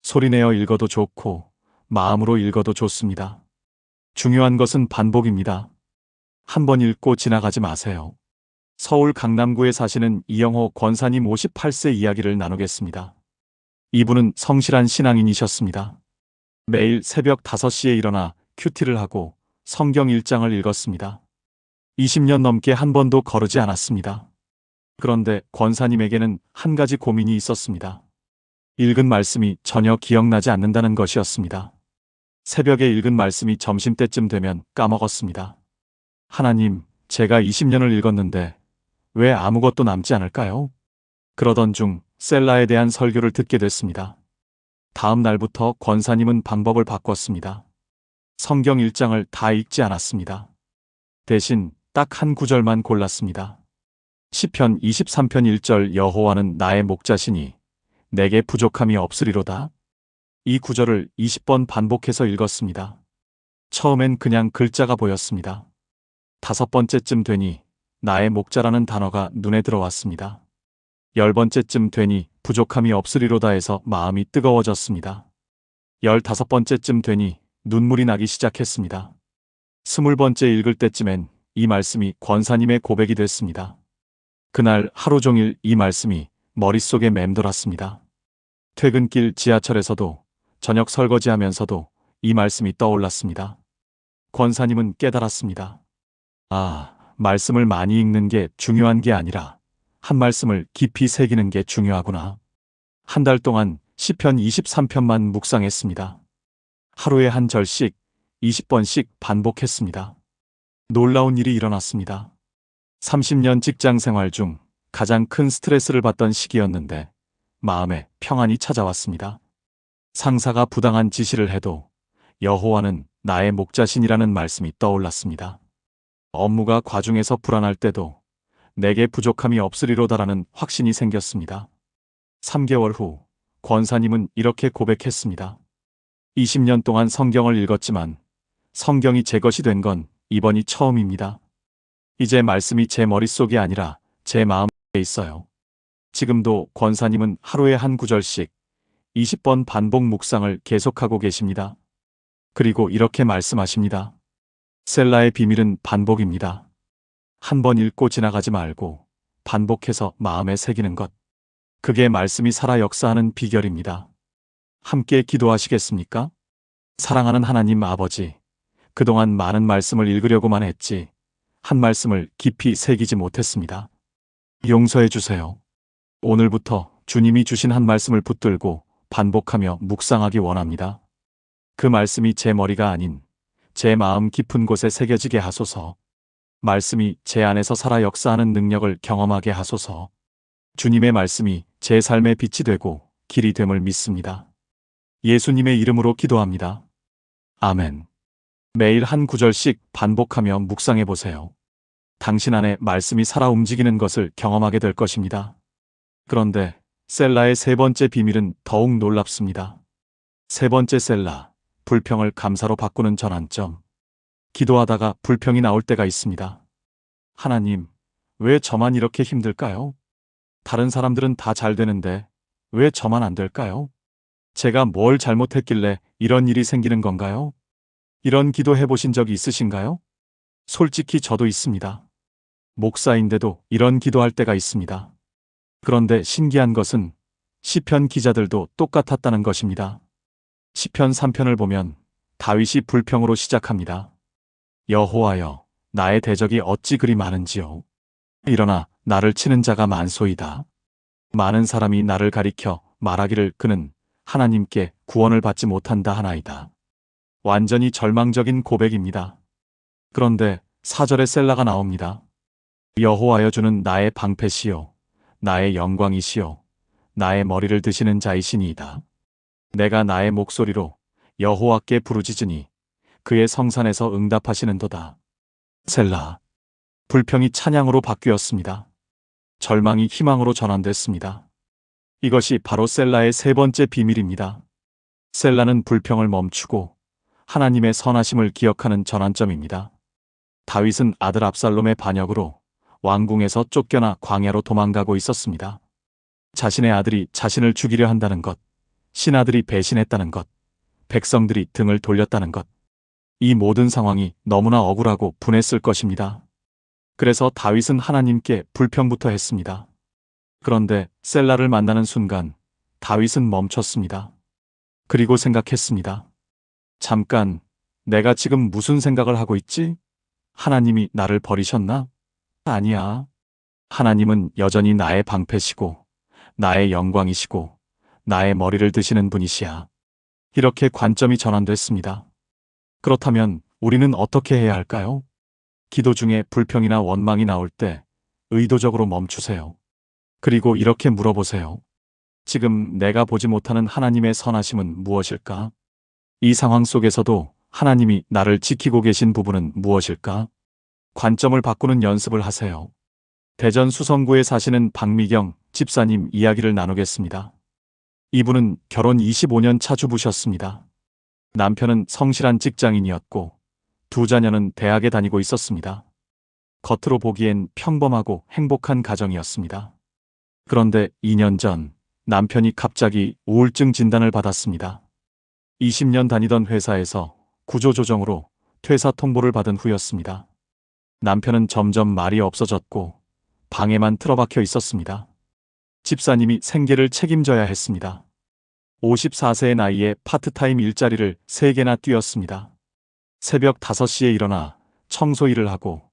소리내어 읽어도 좋고 마음으로 읽어도 좋습니다. 중요한 것은 반복입니다. 한 번 읽고 지나가지 마세요. 서울 강남구에 사시는 이영호 권사님 58세 이야기를 나누겠습니다. 이분은 성실한 신앙인이셨습니다. 매일 새벽 5시에 일어나 큐티를 하고 성경 1장을 읽었습니다. 20년 넘게 한 번도 거르지 않았습니다. 그런데 권사님에게는 한 가지 고민이 있었습니다. 읽은 말씀이 전혀 기억나지 않는다는 것이었습니다. 새벽에 읽은 말씀이 점심때쯤 되면 까먹었습니다. 하나님, 제가 20년을 읽었는데 왜 아무것도 남지 않을까요? 그러던 중 셀라에 대한 설교를 듣게 됐습니다. 다음 날부터 권사님은 방법을 바꿨습니다. 성경 1장을 다 읽지 않았습니다. 대신 딱 한 구절만 골랐습니다. 시편 23편 1절 여호와는 나의 목자시니 내게 부족함이 없으리로다. 이 구절을 20번 반복해서 읽었습니다. 처음엔 그냥 글자가 보였습니다. 5번째쯤 되니 나의 목자라는 단어가 눈에 들어왔습니다. 10번째쯤 되니 부족함이 없으리로다에서 마음이 뜨거워졌습니다. 15번째쯤 되니 눈물이 나기 시작했습니다. 20번째 읽을 때쯤엔 이 말씀이 권사님의 고백이 됐습니다. 그날 하루 종일 이 말씀이 머릿속에 맴돌았습니다. 퇴근길 지하철에서도 저녁 설거지하면서도 이 말씀이 떠올랐습니다. 권사님은 깨달았습니다. 아, 말씀을 많이 읽는 게 중요한 게 아니라 한 말씀을 깊이 새기는 게 중요하구나. 한 달 동안 시편 23편만 묵상했습니다. 하루에 한 절씩 20번씩 반복했습니다. 놀라운 일이 일어났습니다. 30년 직장 생활 중 가장 큰 스트레스를 받던 시기였는데 마음에 평안이 찾아왔습니다. 상사가 부당한 지시를 해도 여호와는 나의 목자신이라는 말씀이 떠올랐습니다. 업무가 과중해서 불안할 때도 내게 부족함이 없으리로다라는 확신이 생겼습니다. 3개월 후 권사님은 이렇게 고백했습니다. 20년 동안 성경을 읽었지만 성경이 제 것이 된 건 이번이 처음입니다. 이제 말씀이 제 머릿속이 아니라 제 마음에 있어요. 지금도 권사님은 하루에 한 구절씩 20번 반복 묵상을 계속하고 계십니다. 그리고 이렇게 말씀하십니다. 셀라의 비밀은 반복입니다. 한 번 읽고 지나가지 말고 반복해서 마음에 새기는 것. 그게 말씀이 살아 역사하는 비결입니다. 함께 기도하시겠습니까? 사랑하는 하나님 아버지, 그동안 많은 말씀을 읽으려고만 했지 한 말씀을 깊이 새기지 못했습니다. 용서해 주세요. 오늘부터 주님이 주신 한 말씀을 붙들고 반복하며 묵상하기 원합니다. 그 말씀이 제 머리가 아닌 제 마음 깊은 곳에 새겨지게 하소서. 말씀이 제 안에서 살아 역사하는 능력을 경험하게 하소서. 주님의 말씀이 제 삶의 빛이 되고 길이 됨을 믿습니다. 예수님의 이름으로 기도합니다. 아멘. 매일 한 구절씩 반복하며 묵상해 보세요. 당신 안에 말씀이 살아 움직이는 것을 경험하게 될 것입니다. 그런데 셀라의 세 번째 비밀은 더욱 놀랍습니다. 세 번째 셀라, 불평을 감사로 바꾸는 전환점. 기도하다가 불평이 나올 때가 있습니다. 하나님, 왜 저만 이렇게 힘들까요? 다른 사람들은 다 잘 되는데 왜 저만 안 될까요? 제가 뭘 잘못했길래 이런 일이 생기는 건가요? 이런 기도 해보신 적이 있으신가요? 솔직히 저도 있습니다. 목사인데도 이런 기도할 때가 있습니다. 그런데 신기한 것은 시편 기자들도 똑같았다는 것입니다. 시편 3편을 보면 다윗이 불평으로 시작합니다. 여호와여, 나의 대적이 어찌 그리 많은지요. 일어나 나를 치는 자가 많소이다. 많은 사람이 나를 가리켜 말하기를 그는 하나님께 구원을 받지 못한다 하나이다. 완전히 절망적인 고백입니다. 그런데 4절에 셀라가 나옵니다. 여호와여, 주는 나의 방패시요 나의 영광이시요 나의 머리를 드시는 자이시니이다. 내가 나의 목소리로 여호와께 부르짖으니 그의 성산에서 응답하시는도다. 셀라. 불평이 찬양으로 바뀌었습니다. 절망이 희망으로 전환됐습니다. 이것이 바로 셀라의 세 번째 비밀입니다. 셀라는 불평을 멈추고 하나님의 선하심을 기억하는 전환점입니다. 다윗은 아들 압살롬의 반역으로 왕궁에서 쫓겨나 광야로 도망가고 있었습니다. 자신의 아들이 자신을 죽이려 한다는 것, 신하들이 배신했다는 것, 백성들이 등을 돌렸다는 것. 이 모든 상황이 너무나 억울하고 분했을 것입니다. 그래서 다윗은 하나님께 불평부터 했습니다. 그런데 셀라를 만나는 순간 다윗은 멈췄습니다. 그리고 생각했습니다. 잠깐, 내가 지금 무슨 생각을 하고 있지? 하나님이 나를 버리셨나? 아니야. 하나님은 여전히 나의 방패시고 나의 영광이시고 나의 머리를 드시는 분이시야. 이렇게 관점이 전환됐습니다. 그렇다면 우리는 어떻게 해야 할까요? 기도 중에 불평이나 원망이 나올 때 의도적으로 멈추세요. 그리고 이렇게 물어보세요. 지금 내가 보지 못하는 하나님의 선하심은 무엇일까? 이 상황 속에서도 하나님이 나를 지키고 계신 부분은 무엇일까? 관점을 바꾸는 연습을 하세요. 대전 수성구에 사시는 박미경 집사님 이야기를 나누겠습니다. 이분은 결혼 25년 차 주부셨습니다. 남편은 성실한 직장인이었고 두 자녀는 대학에 다니고 있었습니다. 겉으로 보기엔 평범하고 행복한 가정이었습니다. 그런데 2년 전 남편이 갑자기 우울증 진단을 받았습니다. 20년 다니던 회사에서 구조조정으로 퇴사 통보를 받은 후였습니다. 남편은 점점 말이 없어졌고 방에만 틀어박혀 있었습니다. 집사님이 생계를 책임져야 했습니다. 54세의 나이에 파트타임 일자리를 3개나 뛰었습니다. 새벽 5시에 일어나 청소 일을 하고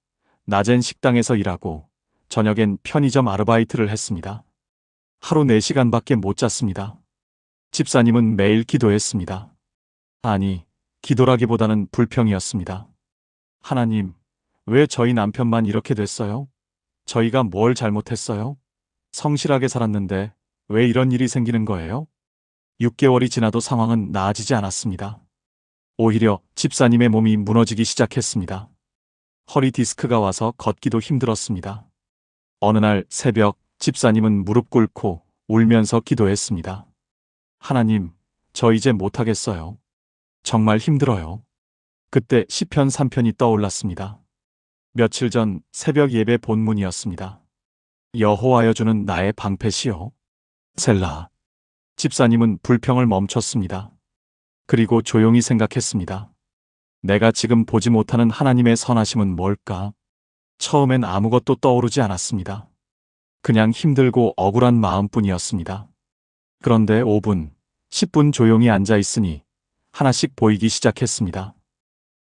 낮엔 식당에서 일하고 저녁엔 편의점 아르바이트를 했습니다. 하루 4시간밖에 못 잤습니다. 집사님은 매일 기도했습니다. 아니, 기도라기보다는 불평이었습니다. 하나님, 왜 저희 남편만 이렇게 됐어요? 저희가 뭘 잘못했어요? 성실하게 살았는데 왜 이런 일이 생기는 거예요? 6개월이 지나도 상황은 나아지지 않았습니다. 오히려 집사님의 몸이 무너지기 시작했습니다. 허리 디스크가 와서 걷기도 힘들었습니다. 어느 날 새벽 집사님은 무릎 꿇고 울면서 기도했습니다. 하나님, 저 이제 못하겠어요. 정말 힘들어요. 그때 시편 3편이 떠올랐습니다. 며칠 전 새벽 예배 본문이었습니다. 여호와여 주는 나의 방패시요. 셀라. 집사님은 불평을 멈췄습니다. 그리고 조용히 생각했습니다. 내가 지금 보지 못하는 하나님의 선하심은 뭘까? 처음엔 아무것도 떠오르지 않았습니다. 그냥 힘들고 억울한 마음뿐이었습니다. 그런데 5분, 10분 조용히 앉아 있으니 하나씩 보이기 시작했습니다.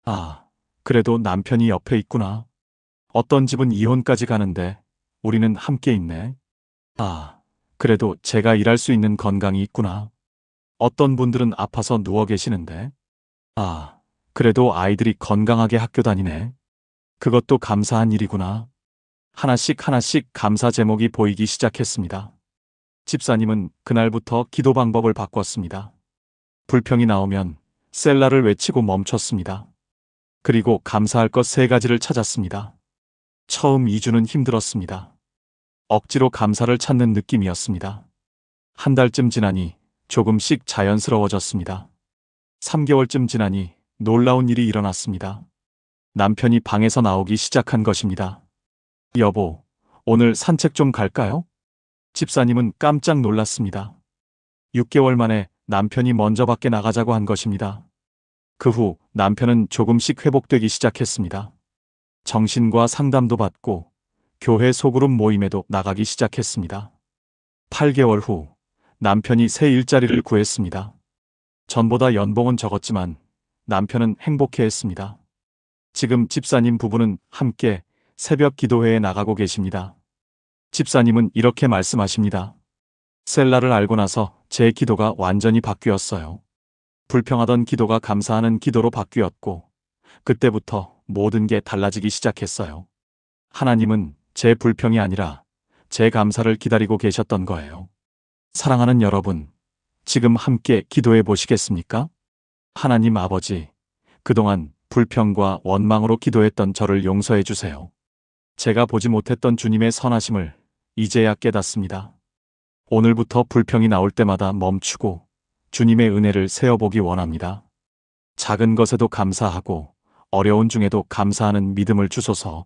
아, 그래도 남편이 옆에 있구나. 어떤 집은 이혼까지 가는데 우리는 함께 있네. 아, 그래도 제가 일할 수 있는 건강이 있구나. 어떤 분들은 아파서 누워 계시는데. 아, 그래도 아이들이 건강하게 학교 다니네. 그것도 감사한 일이구나. 하나씩 감사 제목이 보이기 시작했습니다. 집사님은 그날부터 기도 방법을 바꿨습니다. 불평이 나오면 셀라를 외치고 멈췄습니다. 그리고 감사할 것 3가지를 찾았습니다. 처음 2주는 힘들었습니다. 억지로 감사를 찾는 느낌이었습니다. 한 달쯤 지나니 조금씩 자연스러워졌습니다. 3개월쯤 지나니 놀라운 일이 일어났습니다. 남편이 방에서 나오기 시작한 것입니다. 여보, 오늘 산책 좀 갈까요? 집사님은 깜짝 놀랐습니다. 6개월 만에 남편이 먼저 밖에 나가자고 한 것입니다. 그 후 남편은 조금씩 회복되기 시작했습니다. 정신과 상담도 받고 교회 소그룹 모임에도 나가기 시작했습니다. 8개월 후 남편이 새 일자리를 구했습니다. 전보다 연봉은 적었지만 남편은 행복해했습니다. 지금 집사님 부부는 함께 새벽 기도회에 나가고 계십니다. 집사님은 이렇게 말씀하십니다. 셀라를 알고 나서 제 기도가 완전히 바뀌었어요. 불평하던 기도가 감사하는 기도로 바뀌었고 그때부터 모든 게 달라지기 시작했어요. 하나님은 제 불평이 아니라 제 감사를 기다리고 계셨던 거예요. 사랑하는 여러분, 지금 함께 기도해 보시겠습니까? 하나님 아버지, 그동안 불평과 원망으로 기도했던 저를 용서해 주세요. 제가 보지 못했던 주님의 선하심을 이제야 깨닫습니다. 오늘부터 불평이 나올 때마다 멈추고 주님의 은혜를 세어보기 원합니다. 작은 것에도 감사하고 어려운 중에도 감사하는 믿음을 주소서.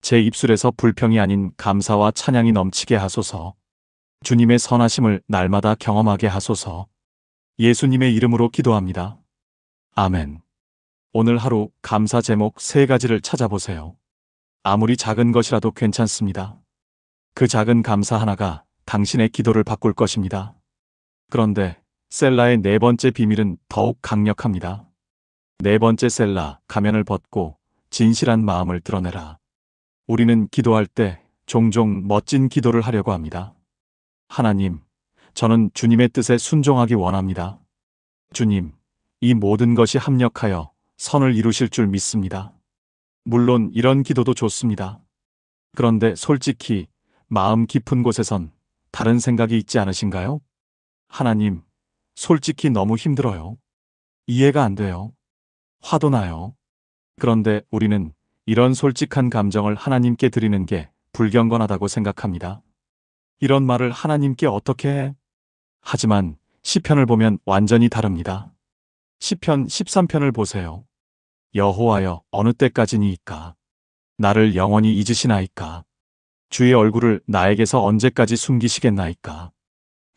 제 입술에서 불평이 아닌 감사와 찬양이 넘치게 하소서. 주님의 선하심을 날마다 경험하게 하소서. 예수님의 이름으로 기도합니다. 아멘. 오늘 하루 감사 제목 3가지를 찾아보세요. 아무리 작은 것이라도 괜찮습니다. 그 작은 감사 하나가 당신의 기도를 바꿀 것입니다. 그런데 셀라의 4번째 비밀은 더욱 강력합니다. 4번째 셀라, 가면을 벗고 진실한 마음을 드러내라. 우리는 기도할 때 종종 멋진 기도를 하려고 합니다. 하나님, 저는 주님의 뜻에 순종하기 원합니다. 주님, 이 모든 것이 합력하여 선을 이루실 줄 믿습니다. 물론 이런 기도도 좋습니다. 그런데 솔직히 마음 깊은 곳에선 다른 생각이 있지 않으신가요? 하나님, 솔직히 너무 힘들어요. 이해가 안 돼요. 화도 나요. 그런데 우리는 이런 솔직한 감정을 하나님께 드리는 게 불경건하다고 생각합니다. 이런 말을 하나님께 어떻게 해? 하지만 시편을 보면 완전히 다릅니다. 시편 13편을 보세요. 여호와여, 어느 때까지니이까? 나를 영원히 잊으시나이까? 주의 얼굴을 나에게서 언제까지 숨기시겠나이까?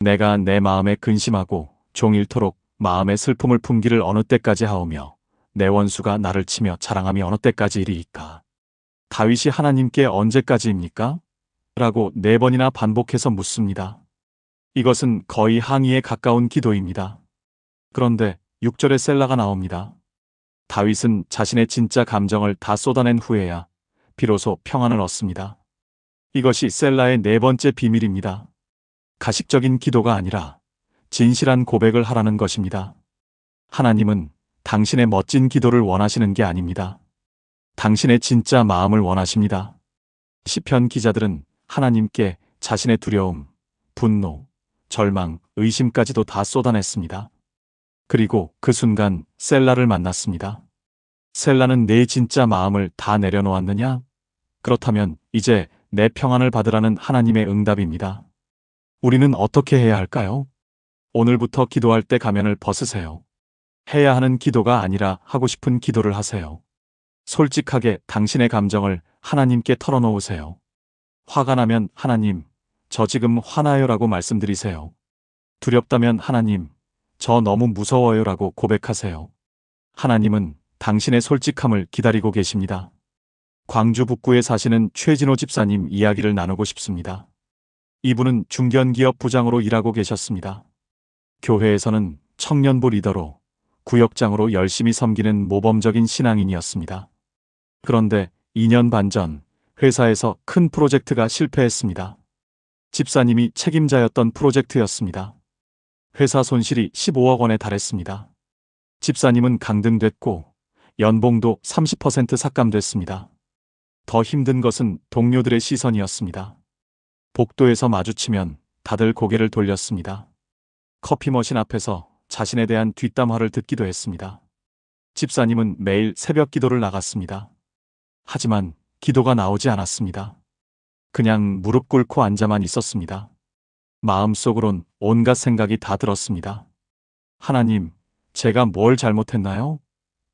내가 내 마음에 근심하고 종일토록 마음의 슬픔을 품기를 어느 때까지 하오며 내 원수가 나를 치며 자랑함이 어느 때까지 이리이까? 다윗이 하나님께 언제까지입니까? 라고 4번이나 반복해서 묻습니다. 이것은 거의 항의에 가까운 기도입니다. 그런데 6절에 셀라가 나옵니다. 다윗은 자신의 진짜 감정을 다 쏟아낸 후에야 비로소 평안을 얻습니다. 이것이 셀라의 4번째 비밀입니다. 가식적인 기도가 아니라 진실한 고백을 하라는 것입니다. 하나님은 당신의 멋진 기도를 원하시는 게 아닙니다. 당신의 진짜 마음을 원하십니다. 시편 기자들은 하나님께 자신의 두려움, 분노, 절망, 의심까지도 다 쏟아냈습니다. 그리고 그 순간 셀라를 만났습니다. 셀라는 내 진짜 마음을 다 내려놓았느냐? 그렇다면 이제 내 평안을 받으라는 하나님의 응답입니다. 우리는 어떻게 해야 할까요? 오늘부터 기도할 때 가면을 벗으세요. 해야 하는 기도가 아니라 하고 싶은 기도를 하세요. 솔직하게 당신의 감정을 하나님께 털어놓으세요. 화가 나면 하나님, 저 지금 화나요라고 말씀드리세요. 두렵다면 하나님, 저 너무 무서워요라고 고백하세요. 하나님은 당신의 솔직함을 기다리고 계십니다. 광주 북구에 사시는 최진호 집사님 이야기를 나누고 싶습니다. 이분은 중견기업 부장으로 일하고 계셨습니다. 교회에서는 청년부 리더로 구역장으로 열심히 섬기는 모범적인 신앙인이었습니다. 그런데 2년 반 전 회사에서 큰 프로젝트가 실패했습니다. 집사님이 책임자였던 프로젝트였습니다. 회사 손실이 15억 원에 달했습니다. 집사님은 강등됐고 연봉도 30% 삭감됐습니다. 더 힘든 것은 동료들의 시선이었습니다. 복도에서 마주치면 다들 고개를 돌렸습니다. 커피 머신 앞에서 자신에 대한 뒷담화를 듣기도 했습니다. 집사님은 매일 새벽 기도를 나갔습니다. 하지만 기도가 나오지 않았습니다. 그냥 무릎 꿇고 앉아만 있었습니다. 마음속으론 온갖 생각이 다 들었습니다. 하나님, 제가 뭘 잘못했나요?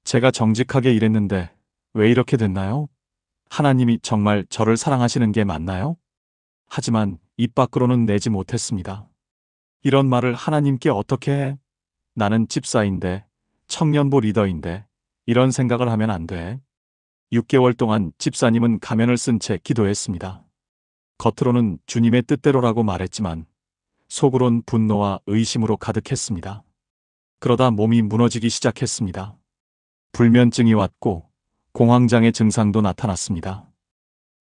제가 정직하게 일했는데 왜 이렇게 됐나요? 하나님이 정말 저를 사랑하시는 게 맞나요? 하지만 입 밖으로는 내지 못했습니다. 이런 말을 하나님께 어떻게 해? 나는 집사인데, 청년부 리더인데, 이런 생각을 하면 안 돼. 6개월 동안 집사님은 가면을 쓴 채 기도했습니다. 겉으로는 주님의 뜻대로라고 말했지만, 속으론 분노와 의심으로 가득했습니다. 그러다 몸이 무너지기 시작했습니다. 불면증이 왔고, 공황장애 증상도 나타났습니다.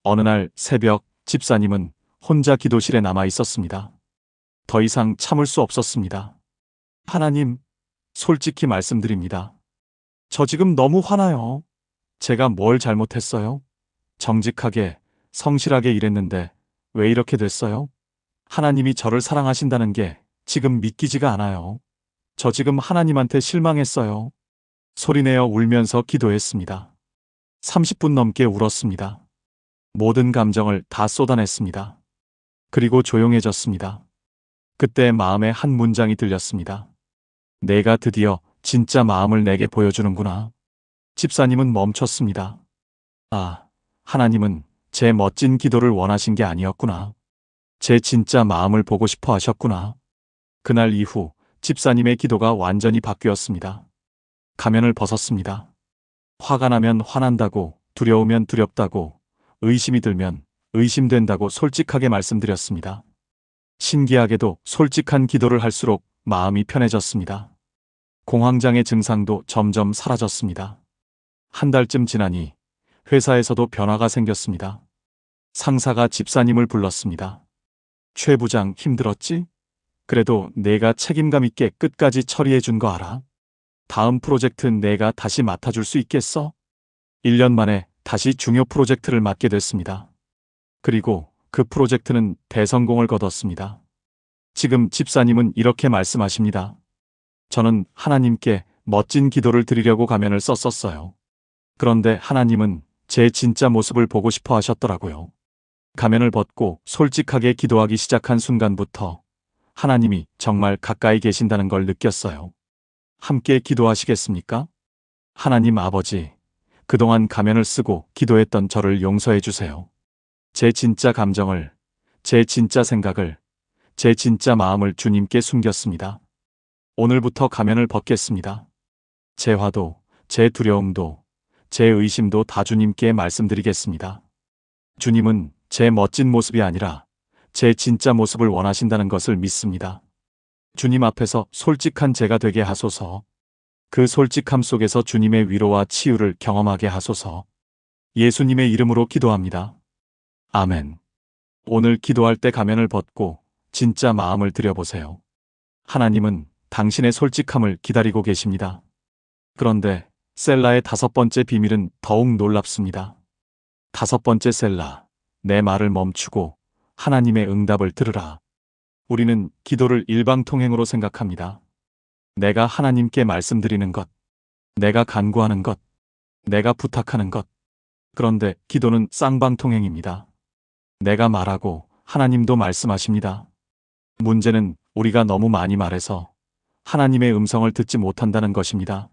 어느 날 새벽 집사님은 혼자 기도실에 남아 있었습니다. 더 이상 참을 수 없었습니다. 하나님, 솔직히 말씀드립니다. 저 지금 너무 화나요. 제가 뭘 잘못했어요? 정직하게, 성실하게 일했는데 왜 이렇게 됐어요? 하나님이 저를 사랑하신다는 게 지금 믿기지가 않아요. 저 지금 하나님한테 실망했어요. 소리내어 울면서 기도했습니다. 30분 넘게 울었습니다. 모든 감정을 다 쏟아냈습니다. 그리고 조용해졌습니다. 그때 마음에 한 문장이 들렸습니다. 내가 드디어 진짜 마음을 내게 보여주는구나. 집사님은 멈췄습니다. 아, 하나님은 제 멋진 기도를 원하신 게 아니었구나. 제 진짜 마음을 보고 싶어 하셨구나. 그날 이후 집사님의 기도가 완전히 바뀌었습니다. 가면을 벗었습니다. 화가 나면 화난다고, 두려우면 두렵다고, 의심이 들면 의심된다고 솔직하게 말씀드렸습니다. 신기하게도 솔직한 기도를 할수록 마음이 편해졌습니다. 공황장애 증상도 점점 사라졌습니다. 한 달쯤 지나니 회사에서도 변화가 생겼습니다. 상사가 집사님을 불렀습니다. 최 부장 힘들었지? 그래도 내가 책임감 있게 끝까지 처리해 준 거 알아? 다음 프로젝트 내가 다시 맡아줄 수 있겠어? 1년 만에 다시 중요 프로젝트를 맡게 됐습니다. 그리고 그 프로젝트는 대성공을 거뒀습니다. 지금 집사님은 이렇게 말씀하십니다. 저는 하나님께 멋진 기도를 드리려고 가면을 썼었어요. 그런데 하나님은 제 진짜 모습을 보고 싶어 하셨더라고요. 가면을 벗고 솔직하게 기도하기 시작한 순간부터 하나님이 정말 가까이 계신다는 걸 느꼈어요. 함께 기도하시겠습니까? 하나님 아버지, 그동안 가면을 쓰고 기도했던 저를 용서해 주세요. 제 진짜 감정을, 제 진짜 생각을, 제 진짜 마음을 주님께 숨겼습니다. 오늘부터 가면을 벗겠습니다. 제 화도, 제 두려움도, 제 의심도 다 주님께 말씀드리겠습니다. 주님은 제 멋진 모습이 아니라 제 진짜 모습을 원하신다는 것을 믿습니다. 주님 앞에서 솔직한 제가 되게 하소서. 그 솔직함 속에서 주님의 위로와 치유를 경험하게 하소서. 예수님의 이름으로 기도합니다. 아멘. 오늘 기도할 때 가면을 벗고 진짜 마음을 들여보세요. 하나님은 당신의 솔직함을 기다리고 계십니다. 그런데 셀라의 5번째 비밀은 더욱 놀랍습니다. 5번째 셀라, 내 말을 멈추고 하나님의 응답을 들으라. 우리는 기도를 일방통행으로 생각합니다. 내가 하나님께 말씀드리는 것, 내가 간구하는 것, 내가 부탁하는 것. 그런데 기도는 쌍방통행입니다. 내가 말하고 하나님도 말씀하십니다. 문제는 우리가 너무 많이 말해서 하나님의 음성을 듣지 못한다는 것입니다.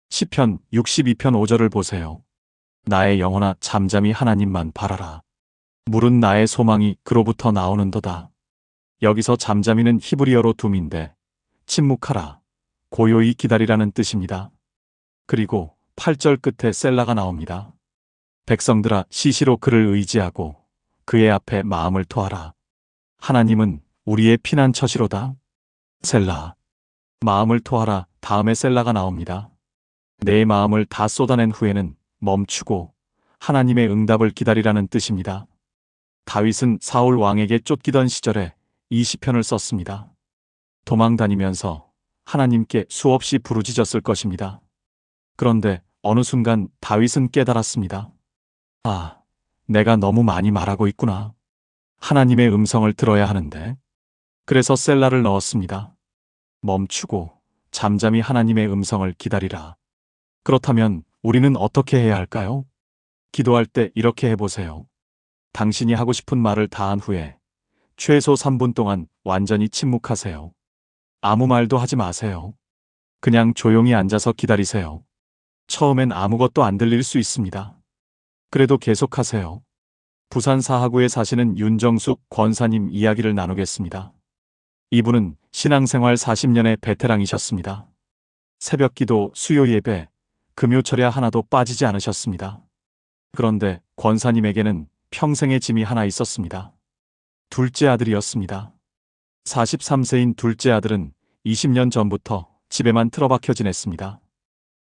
시편 62편 5절을 보세요. 나의 영혼아 잠잠히 하나님만 바라라. 물은 나의 소망이 그로부터 나오는도다. 여기서 잠잠히는 히브리어로 둠인데 침묵하라, 고요히 기다리라는 뜻입니다. 그리고 8절 끝에 셀라가 나옵니다. 백성들아 시시로 그를 의지하고 그의 앞에 마음을 토하라. 하나님은 우리의 피난처시로다. 셀라. 마음을 토하라 다음에 셀라가 나옵니다. 내 마음을 다 쏟아낸 후에는 멈추고 하나님의 응답을 기다리라는 뜻입니다. 다윗은 사울 왕에게 쫓기던 시절에 이 시편을 썼습니다. 도망다니면서 하나님께 수없이 부르짖었을 것입니다. 그런데 어느 순간 다윗은 깨달았습니다. 아, 내가 너무 많이 말하고 있구나. 하나님의 음성을 들어야 하는데. 그래서 셀라를 넣었습니다. 멈추고 잠잠히 하나님의 음성을 기다리라. 그렇다면 우리는 어떻게 해야 할까요? 기도할 때 이렇게 해보세요. 당신이 하고 싶은 말을 다 한 후에 최소 3분 동안 완전히 침묵하세요. 아무 말도 하지 마세요. 그냥 조용히 앉아서 기다리세요. 처음엔 아무것도 안 들릴 수 있습니다. 그래도 계속하세요. 부산 사하구에 사시는 윤정숙 권사님 이야기를 나누겠습니다. 이분은 신앙생활 40년의 베테랑이셨습니다. 새벽기도, 수요 예배, 금요철야 하나도 빠지지 않으셨습니다. 그런데 권사님에게는 평생의 짐이 하나 있었습니다. 둘째 아들이었습니다. 43세인 둘째 아들은 20년 전부터 집에만 틀어박혀 지냈습니다.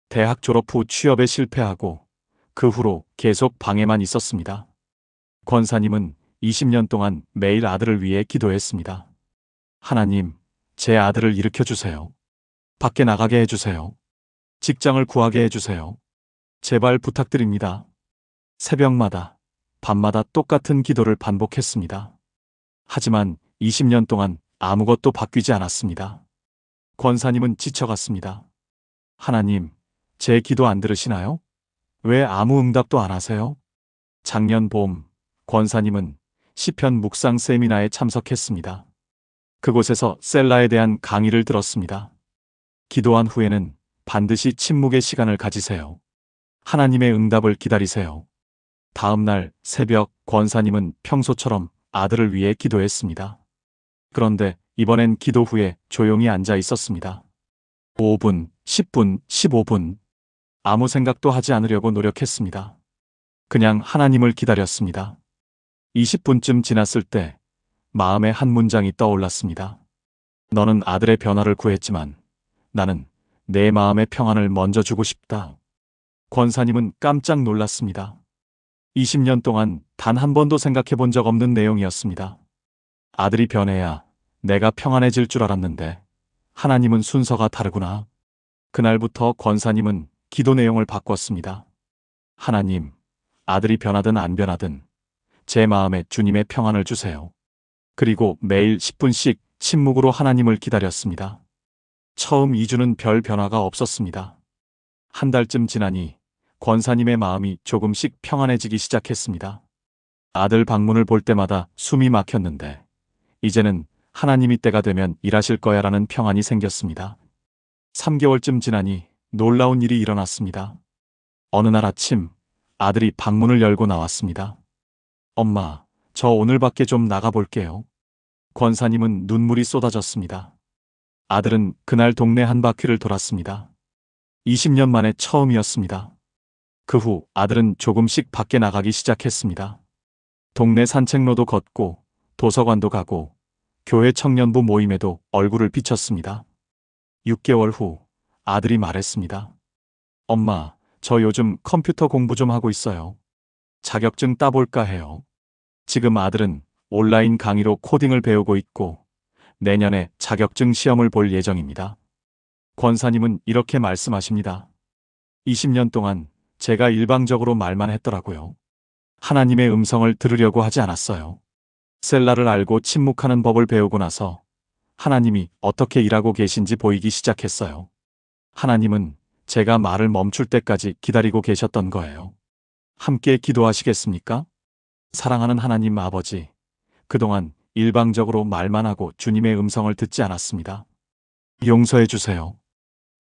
대학 졸업 후 취업에 실패하고 그 후로 계속 방에만 있었습니다. 권사님은 20년 동안 매일 아들을 위해 기도했습니다. 하나님, 제 아들을 일으켜 주세요. 밖에 나가게 해주세요. 직장을 구하게 해주세요. 제발 부탁드립니다. 새벽마다, 밤마다 똑같은 기도를 반복했습니다. 하지만 20년 동안 아무것도 바뀌지 않았습니다. 권사님은 지쳐갔습니다. 하나님, 제 기도 안 들으시나요? 왜 아무 응답도 안 하세요? 작년 봄, 권사님은 시편 묵상 세미나에 참석했습니다. 그곳에서 셀라에 대한 강의를 들었습니다. 기도한 후에는 반드시 침묵의 시간을 가지세요. 하나님의 응답을 기다리세요. 다음 날 새벽 권사님은 평소처럼 아들을 위해 기도했습니다. 그런데 이번엔 기도 후에 조용히 앉아 있었습니다. 5분, 10분, 15분. 아무 생각도 하지 않으려고 노력했습니다. 그냥 하나님을 기다렸습니다. 20분쯤 지났을 때 마음에 한 문장이 떠올랐습니다. 너는 아들의 변화를 구했지만 나는 내 마음의 평안을 먼저 주고 싶다. 권사님은 깜짝 놀랐습니다. 20년 동안 단 한 번도 생각해 본 적 없는 내용이었습니다. 아들이 변해야 내가 평안해질 줄 알았는데 하나님은 순서가 다르구나. 그날부터 권사님은 기도 내용을 바꿨습니다. 하나님, 아들이 변하든 안 변하든 제 마음에 주님의 평안을 주세요. 그리고 매일 10분씩 침묵으로 하나님을 기다렸습니다. 처음 2주는 별 변화가 없었습니다. 한 달쯤 지나니 권사님의 마음이 조금씩 평안해지기 시작했습니다. 아들 방문을 볼 때마다 숨이 막혔는데 이제는 하나님이 때가 되면 일하실 거야라는 평안이 생겼습니다. 3개월쯤 지나니 놀라운 일이 일어났습니다. 어느 날 아침 아들이 방문을 열고 나왔습니다. 엄마, 저 오늘 밖에 좀 나가볼게요. 권사님은 눈물이 쏟아졌습니다. 아들은 그날 동네 한 바퀴를 돌았습니다. 20년 만에 처음이었습니다. 그 후 아들은 조금씩 밖에 나가기 시작했습니다. 동네 산책로도 걷고 도서관도 가고 교회 청년부 모임에도 얼굴을 비쳤습니다. 6개월 후 아들이 말했습니다. 엄마, 저 요즘 컴퓨터 공부 좀 하고 있어요. 자격증 따볼까 해요. 지금 아들은 온라인 강의로 코딩을 배우고 있고 내년에 자격증 시험을 볼 예정입니다. 권사님은 이렇게 말씀하십니다. 20년 동안 제가 일방적으로 말만 했더라고요. 하나님의 음성을 들으려고 하지 않았어요. 셀라를 알고 침묵하는 법을 배우고 나서 하나님이 어떻게 일하고 계신지 보이기 시작했어요. 하나님은 제가 말을 멈출 때까지 기다리고 계셨던 거예요. 함께 기도하시겠습니까? 사랑하는 하나님 아버지, 그동안 일방적으로 말만 하고 주님의 음성을 듣지 않았습니다. 용서해 주세요.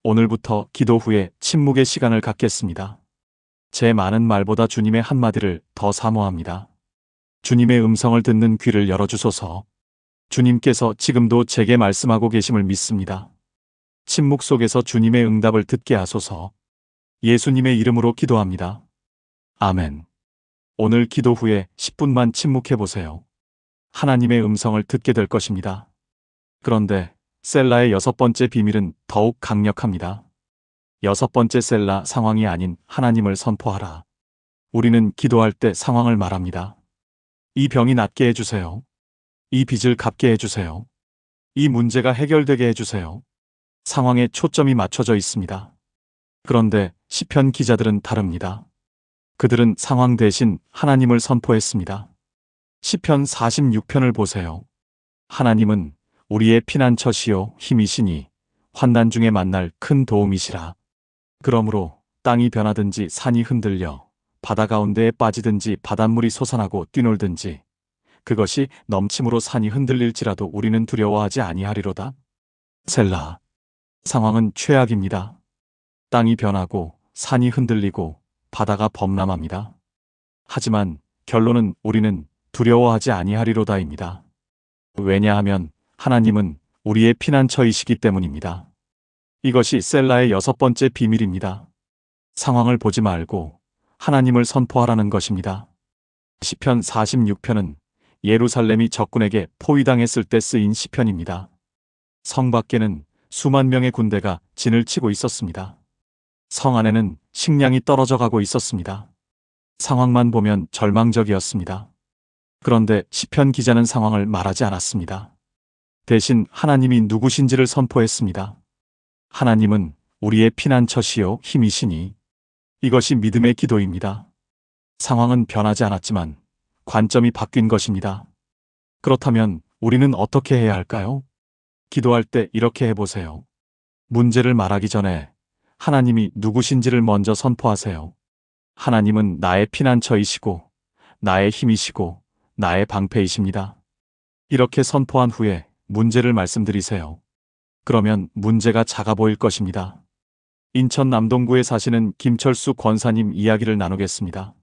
오늘부터 기도 후에 침묵의 시간을 갖겠습니다. 제 많은 말보다 주님의 한마디를 더 사모합니다. 주님의 음성을 듣는 귀를 열어주소서. 주님께서 지금도 제게 말씀하고 계심을 믿습니다. 침묵 속에서 주님의 응답을 듣게 하소서. 예수님의 이름으로 기도합니다. 아멘. 오늘 기도 후에 10분만 침묵해 보세요. 하나님의 음성을 듣게 될 것입니다. 그런데 셀라의 6번째 비밀은 더욱 강력합니다. 6번째 셀라 상황이 아닌 하나님을 선포하라. 우리는 기도할 때 상황을 말합니다. 이 병이 낫게 해주세요. 이 빚을 갚게 해주세요. 이 문제가 해결되게 해주세요. 상황에 초점이 맞춰져 있습니다. 그런데 시편 기자들은 다릅니다. 그들은 상황 대신 하나님을 선포했습니다. 시편 46편을 보세요. 하나님은 우리의 피난처시요 힘이시니 환난 중에 만날 큰 도움이시라. 그러므로 땅이 변하든지 산이 흔들려 바다 가운데에 빠지든지 바닷물이 솟아나고 뛰놀든지 그것이 넘침으로 산이 흔들릴지라도 우리는 두려워하지 아니하리로다. 셀라. 상황은 최악입니다. 땅이 변하고 산이 흔들리고 바다가 범람합니다. 하지만 결론은 우리는 두려워하지 아니하리로다입니다. 왜냐하면 하나님은 우리의 피난처이시기 때문입니다. 이것이 셀라의 6번째 비밀입니다. 상황을 보지 말고 하나님을 선포하라는 것입니다. 시편 46편은 예루살렘이 적군에게 포위당했을 때 쓰인 시편입니다. 성 밖에는 수만 명의 군대가 진을 치고 있었습니다. 성 안에는 식량이 떨어져 가고 있었습니다. 상황만 보면 절망적이었습니다. 그런데 시편 기자는 상황을 말하지 않았습니다. 대신 하나님이 누구신지를 선포했습니다. 하나님은 우리의 피난처시요 힘이시니. 이것이 믿음의 기도입니다. 상황은 변하지 않았지만 관점이 바뀐 것입니다. 그렇다면 우리는 어떻게 해야 할까요? 기도할 때 이렇게 해보세요. 문제를 말하기 전에 하나님이 누구신지를 먼저 선포하세요. 하나님은 나의 피난처이시고, 나의 힘이시고, 나의 방패이십니다. 이렇게 선포한 후에 문제를 말씀드리세요. 그러면 문제가 작아 보일 것입니다. 인천 남동구에 사시는 김철수 권사님 이야기를 나누겠습니다.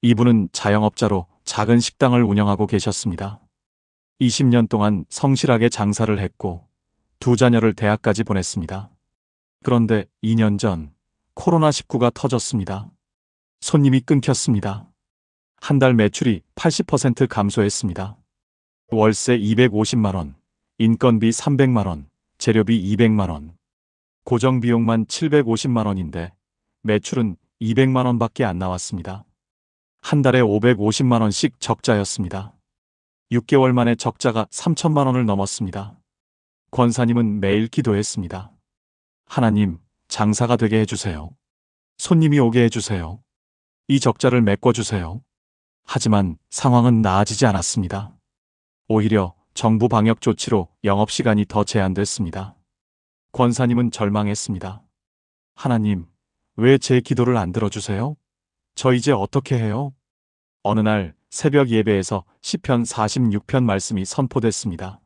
이분은 자영업자로 작은 식당을 운영하고 계셨습니다. 20년 동안 성실하게 장사를 했고 두 자녀를 대학까지 보냈습니다. 그런데 2년 전 코로나19가 터졌습니다. 손님이 끊겼습니다. 한 달 매출이 80% 감소했습니다. 월세 250만 원, 인건비 300만 원, 재료비 200만 원, 고정비용만 750만 원인데 매출은 200만 원밖에 안 나왔습니다. 한 달에 550만 원씩 적자였습니다. 6개월 만에 적자가 3천만 원을 넘었습니다. 권사님은 매일 기도했습니다. 하나님, 장사가 되게 해주세요. 손님이 오게 해주세요. 이 적자를 메꿔주세요. 하지만 상황은 나아지지 않았습니다. 오히려 정부 방역 조치로 영업시간이 더 제한됐습니다. 권사님은 절망했습니다. 하나님, 왜 제 기도를 안 들어주세요? 저 이제 어떻게 해요? 어느 날 새벽 예배에서 시편 46편 말씀이 선포됐습니다.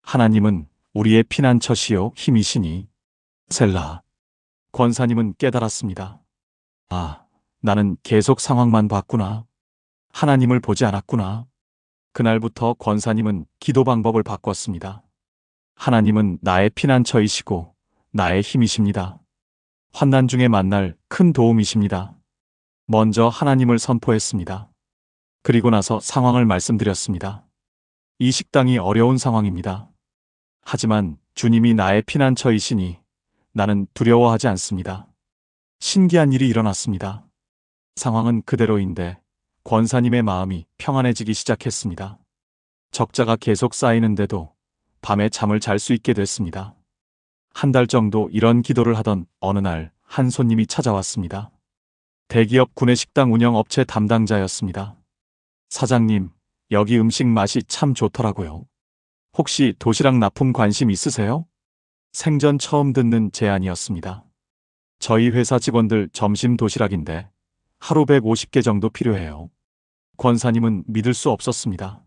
하나님은 우리의 피난처시요 힘이시니 셀라. 권사님은 깨달았습니다. 아, 나는 계속 상황만 봤구나. 하나님을 보지 않았구나. 그날부터 권사님은 기도 방법을 바꿨습니다. 하나님은 나의 피난처이시고 나의 힘이십니다. 환난 중에 만날 큰 도움이십니다. 먼저 하나님을 선포했습니다. 그리고 나서 상황을 말씀드렸습니다. 이 식당이 어려운 상황입니다. 하지만 주님이 나의 피난처이시니 나는 두려워하지 않습니다. 신기한 일이 일어났습니다. 상황은 그대로인데 권사님의 마음이 평안해지기 시작했습니다. 적자가 계속 쌓이는데도 밤에 잠을 잘 수 있게 됐습니다. 한 달 정도 이런 기도를 하던 어느 날 한 손님이 찾아왔습니다. 대기업 구내식당 운영업체 담당자였습니다. 사장님, 여기 음식 맛이 참 좋더라고요. 혹시 도시락 납품 관심 있으세요? 생전 처음 듣는 제안이었습니다. 저희 회사 직원들 점심 도시락인데 하루 150개 정도 필요해요. 권사님은 믿을 수 없었습니다.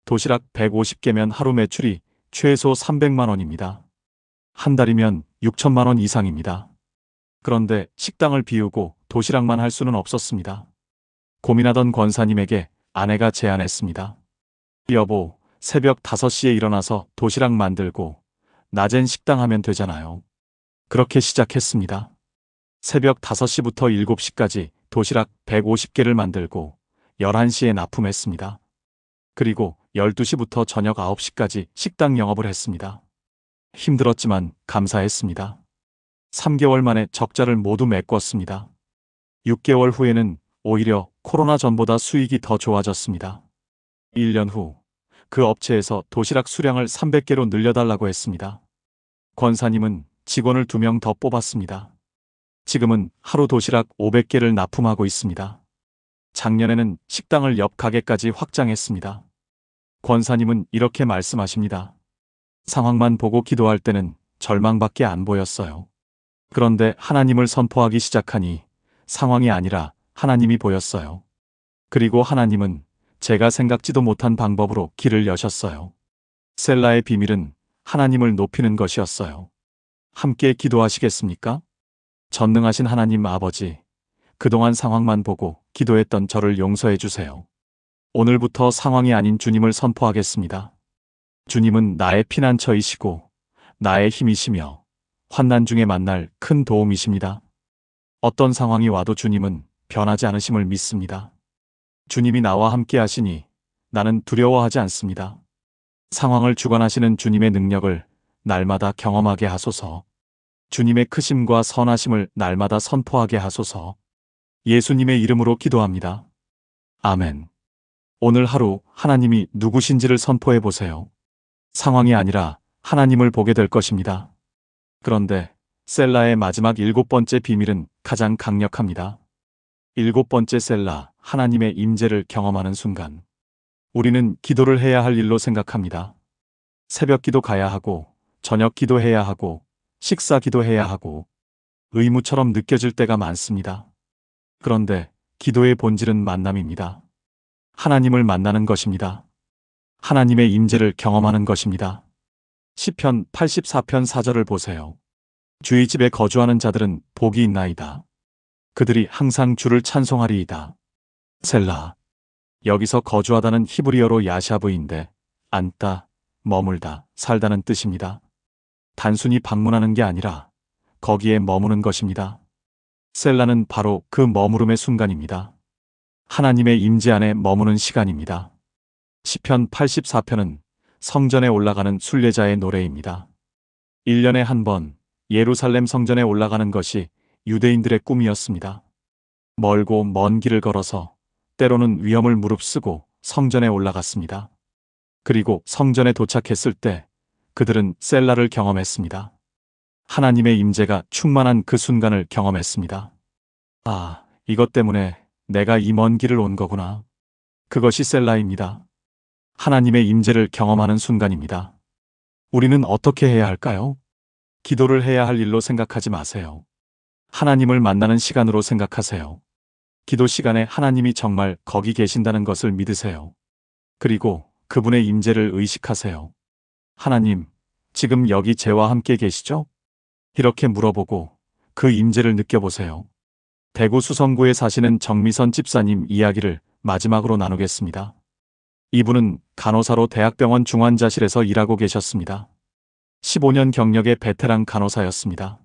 도시락 150개면 하루 매출이 최소 300만 원입니다. 한 달이면 6천만 원 이상입니다. 그런데 식당을 비우고 도시락만 할 수는 없었습니다. 고민하던 권사님에게 아내가 제안했습니다. 여보, 새벽 5시에 일어나서 도시락 만들고 낮엔 식당 하면 되잖아요. 그렇게 시작했습니다. 새벽 5시부터 7시까지 도시락 150개를 만들고 11시에 납품했습니다. 그리고 12시부터 저녁 9시까지 식당 영업을 했습니다. 힘들었지만 감사했습니다. 3개월 만에 적자를 모두 메꿨습니다. 6개월 후에는 오히려 코로나 전보다 수익이 더 좋아졌습니다. 1년 후, 그 업체에서 도시락 수량을 300개로 늘려달라고 했습니다. 권사님은 직원을 2명 더 뽑았습니다. 지금은 하루 도시락 500개를 납품하고 있습니다. 작년에는 식당을 옆 가게까지 확장했습니다. 권사님은 이렇게 말씀하십니다. 상황만 보고 기도할 때는 절망밖에 안 보였어요. 그런데 하나님을 선포하기 시작하니 상황이 아니라 하나님이 보였어요. 그리고 하나님은 제가 생각지도 못한 방법으로 길을 여셨어요. 셀라의 비밀은 하나님을 높이는 것이었어요. 함께 기도하시겠습니까? 전능하신 하나님 아버지, 그동안 상황만 보고 기도했던 저를 용서해 주세요. 오늘부터 상황이 아닌 주님을 선포하겠습니다. 주님은 나의 피난처이시고 나의 힘이시며 환난 중에 만날 큰 도움이십니다. 어떤 상황이 와도 주님은 변하지 않으심을 믿습니다. 주님이 나와 함께 하시니 나는 두려워하지 않습니다. 상황을 주관하시는 주님의 능력을 날마다 경험하게 하소서. 주님의 크심과 선하심을 날마다 선포하게 하소서. 예수님의 이름으로 기도합니다. 아멘. 오늘 하루 하나님이 누구신지를 선포해 보세요. 상황이 아니라 하나님을 보게 될 것입니다. 그런데 셀라의 마지막 7번째 비밀은 가장 강력합니다. 7번째 셀라, 하나님의 임재를 경험하는 순간. 우리는 기도를 해야 할 일로 생각합니다. 새벽 기도 가야 하고, 저녁 기도해야 하고, 식사 기도해야 하고, 의무처럼 느껴질 때가 많습니다. 그런데 기도의 본질은 만남입니다. 하나님을 만나는 것입니다. 하나님의 임재를 경험하는 것입니다. 시편 84편 4절을 보세요. 주의 집에 거주하는 자들은 복이 있나이다. 그들이 항상 주를 찬송하리이다. 셀라. 여기서 거주하다는 히브리어로 야샤브인데 앉다, 머물다, 살다는 뜻입니다. 단순히 방문하는 게 아니라 거기에 머무는 것입니다. 셀라는 바로 그 머무름의 순간입니다. 하나님의 임재 안에 머무는 시간입니다. 시편 84편은 성전에 올라가는 순례자의 노래입니다. 1년에 한 번 예루살렘 성전에 올라가는 것이 유대인들의 꿈이었습니다. 멀고 먼 길을 걸어서 때로는 위험을 무릅쓰고 성전에 올라갔습니다. 그리고 성전에 도착했을 때 그들은 셀라를 경험했습니다. 하나님의 임재가 충만한 그 순간을 경험했습니다. 아, 이것 때문에 내가 이 먼 길을 온 거구나. 그것이 셀라입니다. 하나님의 임재를 경험하는 순간입니다. 우리는 어떻게 해야 할까요? 기도를 해야 할 일로 생각하지 마세요. 하나님을 만나는 시간으로 생각하세요. 기도 시간에 하나님이 정말 거기 계신다는 것을 믿으세요. 그리고 그분의 임재를 의식하세요. 하나님, 지금 여기 저와 함께 계시죠? 이렇게 물어보고 그 임재를 느껴보세요. 대구 수성구에 사시는 정미선 집사님 이야기를 마지막으로 나누겠습니다. 이분은 간호사로 대학병원 중환자실에서 일하고 계셨습니다. 15년 경력의 베테랑 간호사였습니다.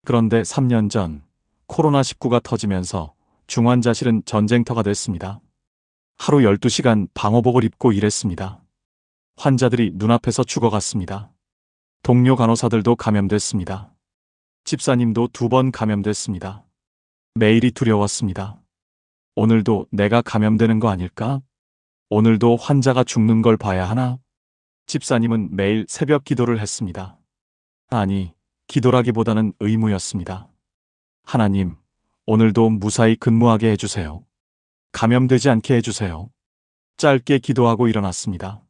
그런데 3년 전 코로나19가 터지면서 중환자실은 전쟁터가 됐습니다. 하루 12시간 방호복을 입고 일했습니다. 환자들이 눈앞에서 죽어갔습니다. 동료 간호사들도 감염됐습니다. 집사님도 2번 감염됐습니다. 매일이 두려웠습니다. 오늘도 내가 감염되는 거 아닐까? 오늘도 환자가 죽는 걸 봐야 하나? 집사님은 매일 새벽 기도를 했습니다. 아니, 기도라기보다는 의무였습니다. 하나님, 오늘도 무사히 근무하게 해주세요. 감염되지 않게 해주세요. 짧게 기도하고 일어났습니다.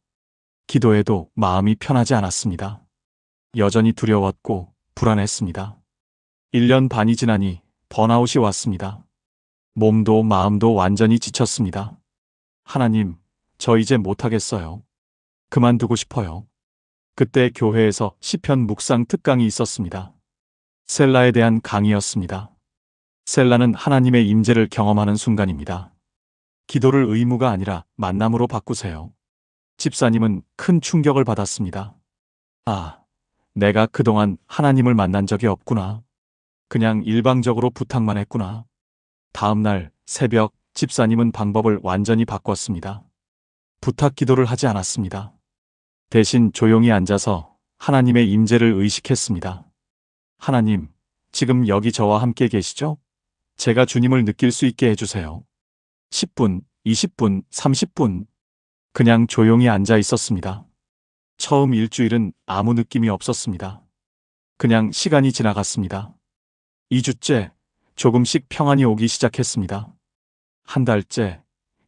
기도해도 마음이 편하지 않았습니다. 여전히 두려웠고 불안했습니다. 1년 반이 지나니 번아웃이 왔습니다. 몸도 마음도 완전히 지쳤습니다. 하나님, 저 이제 못하겠어요. 그만두고 싶어요. 그때 교회에서 시편 묵상 특강이 있었습니다. 셀라에 대한 강의였습니다. 셀라는 하나님의 임재를 경험하는 순간입니다. 기도를 의무가 아니라 만남으로 바꾸세요. 집사님은 큰 충격을 받았습니다. 아, 내가 그동안 하나님을 만난 적이 없구나. 그냥 일방적으로 부탁만 했구나. 다음 날 새벽 집사님은 방법을 완전히 바꿨습니다. 부탁 기도를 하지 않았습니다. 대신 조용히 앉아서 하나님의 임재를 의식했습니다. 하나님, 지금 여기 저와 함께 계시죠? 제가 주님을 느낄 수 있게 해주세요. 10분, 20분, 30분. 그냥 조용히 앉아 있었습니다. 처음 일주일은 아무 느낌이 없었습니다. 그냥 시간이 지나갔습니다. 2주째, 조금씩 평안이 오기 시작했습니다. 한 달째,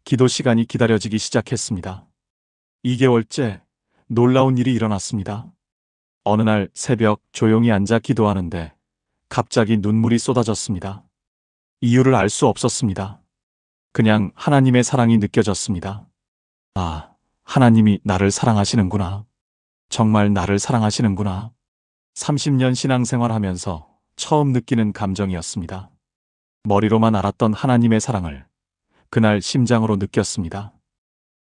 기도 시간이 기다려지기 시작했습니다. 2개월째, 놀라운 일이 일어났습니다. 어느 날 새벽 조용히 앉아 기도하는데 갑자기 눈물이 쏟아졌습니다. 이유를 알 수 없었습니다. 그냥 하나님의 사랑이 느껴졌습니다. 아, 하나님이 나를 사랑하시는구나. 정말 나를 사랑하시는구나. 30년 신앙생활 하면서 처음 느끼는 감정이었습니다. 머리로만 알았던 하나님의 사랑을 그날 심장으로 느꼈습니다.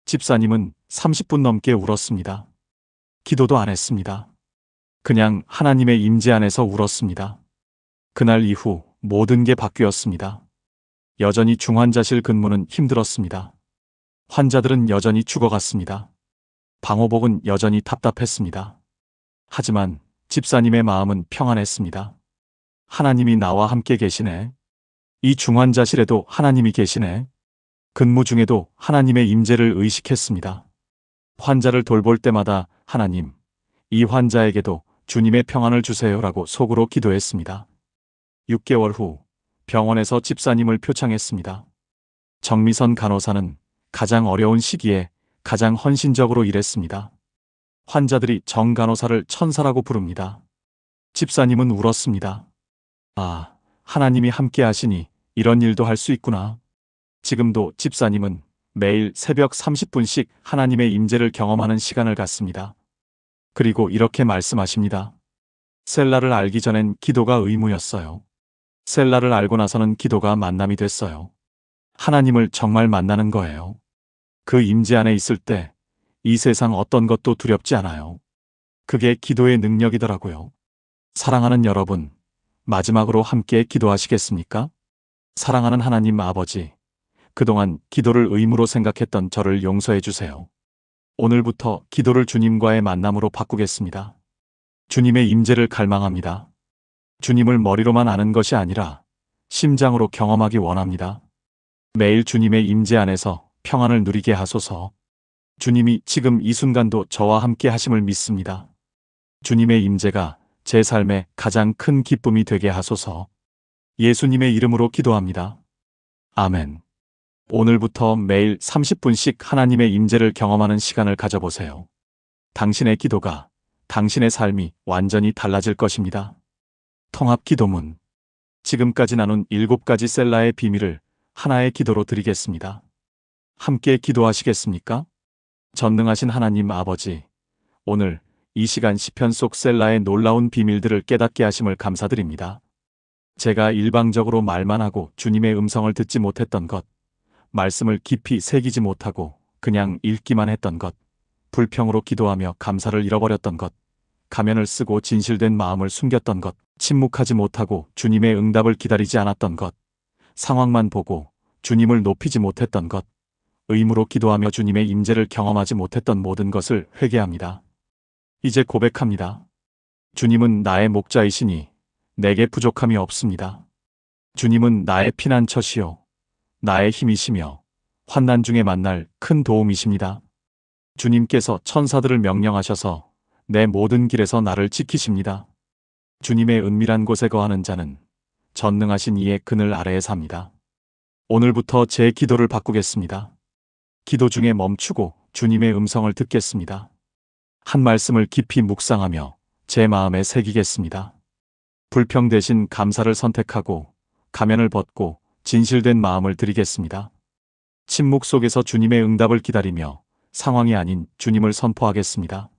집사님은 30분 넘게 울었습니다. 기도도 안 했습니다. 그냥 하나님의 임재 안에서 울었습니다. 그날 이후 모든 게 바뀌었습니다. 여전히 중환자실 근무는 힘들었습니다. 환자들은 여전히 죽어갔습니다. 방호복은 여전히 답답했습니다. 하지만 집사님의 마음은 평안했습니다. 하나님이 나와 함께 계시네. 이 중환자실에도 하나님이 계시네. 근무 중에도 하나님의 임재를 의식했습니다. 환자를 돌볼 때마다 하나님, 이 환자에게도 주님의 평안을 주세요라고 속으로 기도했습니다. 6개월 후 병원에서 집사님을 표창했습니다. 정미선 간호사는 가장 어려운 시기에 가장 헌신적으로 일했습니다. 환자들이 정간호사를 천사라고 부릅니다. 집사님은 울었습니다. 아, 하나님이 함께 하시니 이런 일도 할 수 있구나. 지금도 집사님은 매일 새벽 30분씩 하나님의 임재를 경험하는 시간을 갖습니다. 그리고 이렇게 말씀하십니다. 셀라를 알기 전엔 기도가 의무였어요. 셀라를 알고 나서는 기도가 만남이 됐어요. 하나님을 정말 만나는 거예요. 그 임재 안에 있을 때 이 세상 어떤 것도 두렵지 않아요. 그게 기도의 능력이더라고요. 사랑하는 여러분, 마지막으로 함께 기도하시겠습니까? 사랑하는 하나님 아버지, 그동안 기도를 의무로 생각했던 저를 용서해 주세요. 오늘부터 기도를 주님과의 만남으로 바꾸겠습니다. 주님의 임재를 갈망합니다. 주님을 머리로만 아는 것이 아니라 심장으로 경험하기 원합니다. 매일 주님의 임재 안에서 평안을 누리게 하소서. 주님이 지금 이 순간도 저와 함께 하심을 믿습니다. 주님의 임재가 제 삶의 가장 큰 기쁨이 되게 하소서. 예수님의 이름으로 기도합니다. 아멘. 오늘부터 매일 30분씩 하나님의 임재를 경험하는 시간을 가져보세요. 당신의 기도가, 당신의 삶이 완전히 달라질 것입니다. 통합 기도문. 지금까지 나눈 7가지 셀라의 비밀을 하나의 기도로 드리겠습니다. 함께 기도하시겠습니까? 전능하신 하나님 아버지, 오늘 이 시간 시편 속 셀라의 놀라운 비밀들을 깨닫게 하심을 감사드립니다. 제가 일방적으로 말만 하고 주님의 음성을 듣지 못했던 것, 말씀을 깊이 새기지 못하고 그냥 읽기만 했던 것, 불평으로 기도하며 감사를 잃어버렸던 것, 가면을 쓰고 진실된 마음을 숨겼던 것, 침묵하지 못하고 주님의 응답을 기다리지 않았던 것, 상황만 보고 주님을 높이지 못했던 것, 의무로 기도하며 주님의 임재를 경험하지 못했던 모든 것을 회개합니다. 이제 고백합니다. 주님은 나의 목자이시니 내게 부족함이 없습니다. 주님은 나의 피난처시요 나의 힘이시며 환난 중에 만날 큰 도움이십니다. 주님께서 천사들을 명령하셔서 내 모든 길에서 나를 지키십니다. 주님의 은밀한 곳에 거하는 자는 전능하신 이의 그늘 아래에 삽니다. 오늘부터 제 기도를 바꾸겠습니다. 기도 중에 멈추고 주님의 음성을 듣겠습니다. 한 말씀을 깊이 묵상하며 제 마음에 새기겠습니다. 불평 대신 감사를 선택하고 가면을 벗고 진실된 마음을 드리겠습니다. 침묵 속에서 주님의 응답을 기다리며 상황이 아닌 주님을 선포하겠습니다.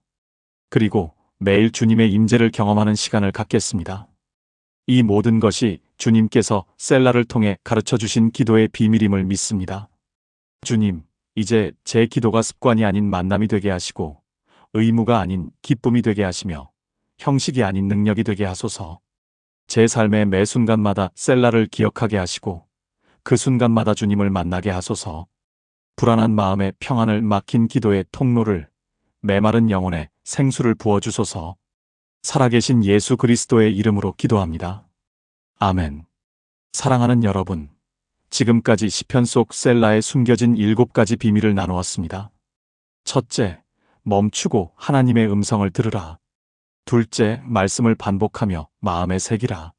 그리고 매일 주님의 임재를 경험하는 시간을 갖겠습니다. 이 모든 것이 주님께서 셀라를 통해 가르쳐 주신 기도의 비밀임을 믿습니다. 주님, 이제 제 기도가 습관이 아닌 만남이 되게 하시고 의무가 아닌 기쁨이 되게 하시며 형식이 아닌 능력이 되게 하소서. 제 삶의 매 순간마다 셀라를 기억하게 하시고 그 순간마다 주님을 만나게 하소서. 불안한 마음에 평안을, 막힌 기도의 통로를, 메마른 영혼에 생수를 부어주소서. 살아계신 예수 그리스도의 이름으로 기도합니다. 아멘. 사랑하는 여러분, 지금까지 시편 속 셀라에 숨겨진 7가지 비밀을 나누었습니다. 첫째, 멈추고 하나님의 음성을 들으라. 둘째, 말씀을 반복하며 마음에 새기라.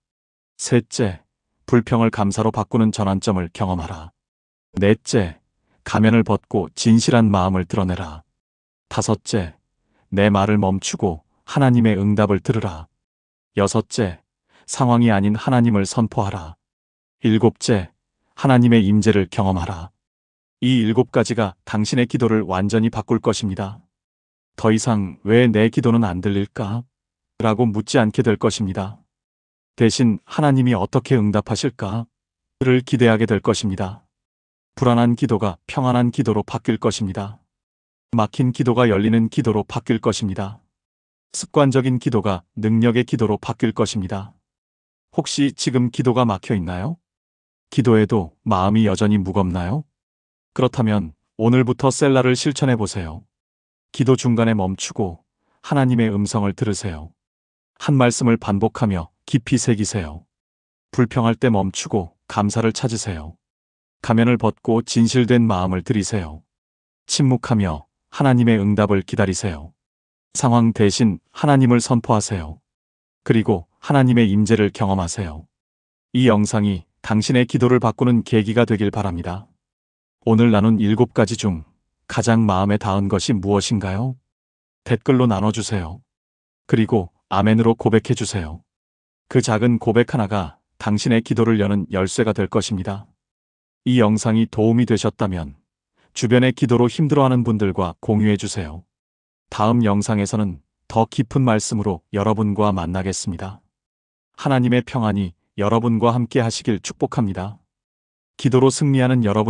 셋째, 불평을 감사로 바꾸는 전환점을 경험하라. 넷째, 가면을 벗고 진실한 마음을 드러내라. 다섯째, 내 말을 멈추고 하나님의 응답을 들으라. 여섯째, 상황이 아닌 하나님을 선포하라. 일곱째, 하나님의 임재를 경험하라. 이 7가지가 당신의 기도를 완전히 바꿀 것입니다. 더 이상 왜 내 기도는 안 들릴까? 라고 묻지 않게 될 것입니다. 대신 하나님이 어떻게 응답하실까? 를 기대하게 될 것입니다. 불안한 기도가 평안한 기도로 바뀔 것입니다. 막힌 기도가 열리는 기도로 바뀔 것입니다. 습관적인 기도가 능력의 기도로 바뀔 것입니다. 혹시 지금 기도가 막혀 있나요? 기도해도 마음이 여전히 무겁나요? 그렇다면 오늘부터 셀라를 실천해 보세요. 기도 중간에 멈추고 하나님의 음성을 들으세요. 한 말씀을 반복하며 깊이 새기세요. 불평할 때 멈추고 감사를 찾으세요. 가면을 벗고 진실된 마음을 들이세요. 침묵하며 하나님의 응답을 기다리세요. 상황 대신 하나님을 선포하세요. 그리고 하나님의 임재를 경험하세요. 이 영상이 당신의 기도를 바꾸는 계기가 되길 바랍니다. 오늘 나눈 7가지 중 가장 마음에 닿은 것이 무엇인가요? 댓글로 나눠주세요. 그리고 아멘으로 고백해주세요. 그 작은 고백 하나가 당신의 기도를 여는 열쇠가 될 것입니다. 이 영상이 도움이 되셨다면 주변의 기도로 힘들어하는 분들과 공유해주세요. 다음 영상에서는 더 깊은 말씀으로 여러분과 만나겠습니다. 하나님의 평안이 여러분과 함께 하시길 축복합니다. 기도로 승리하는 여러분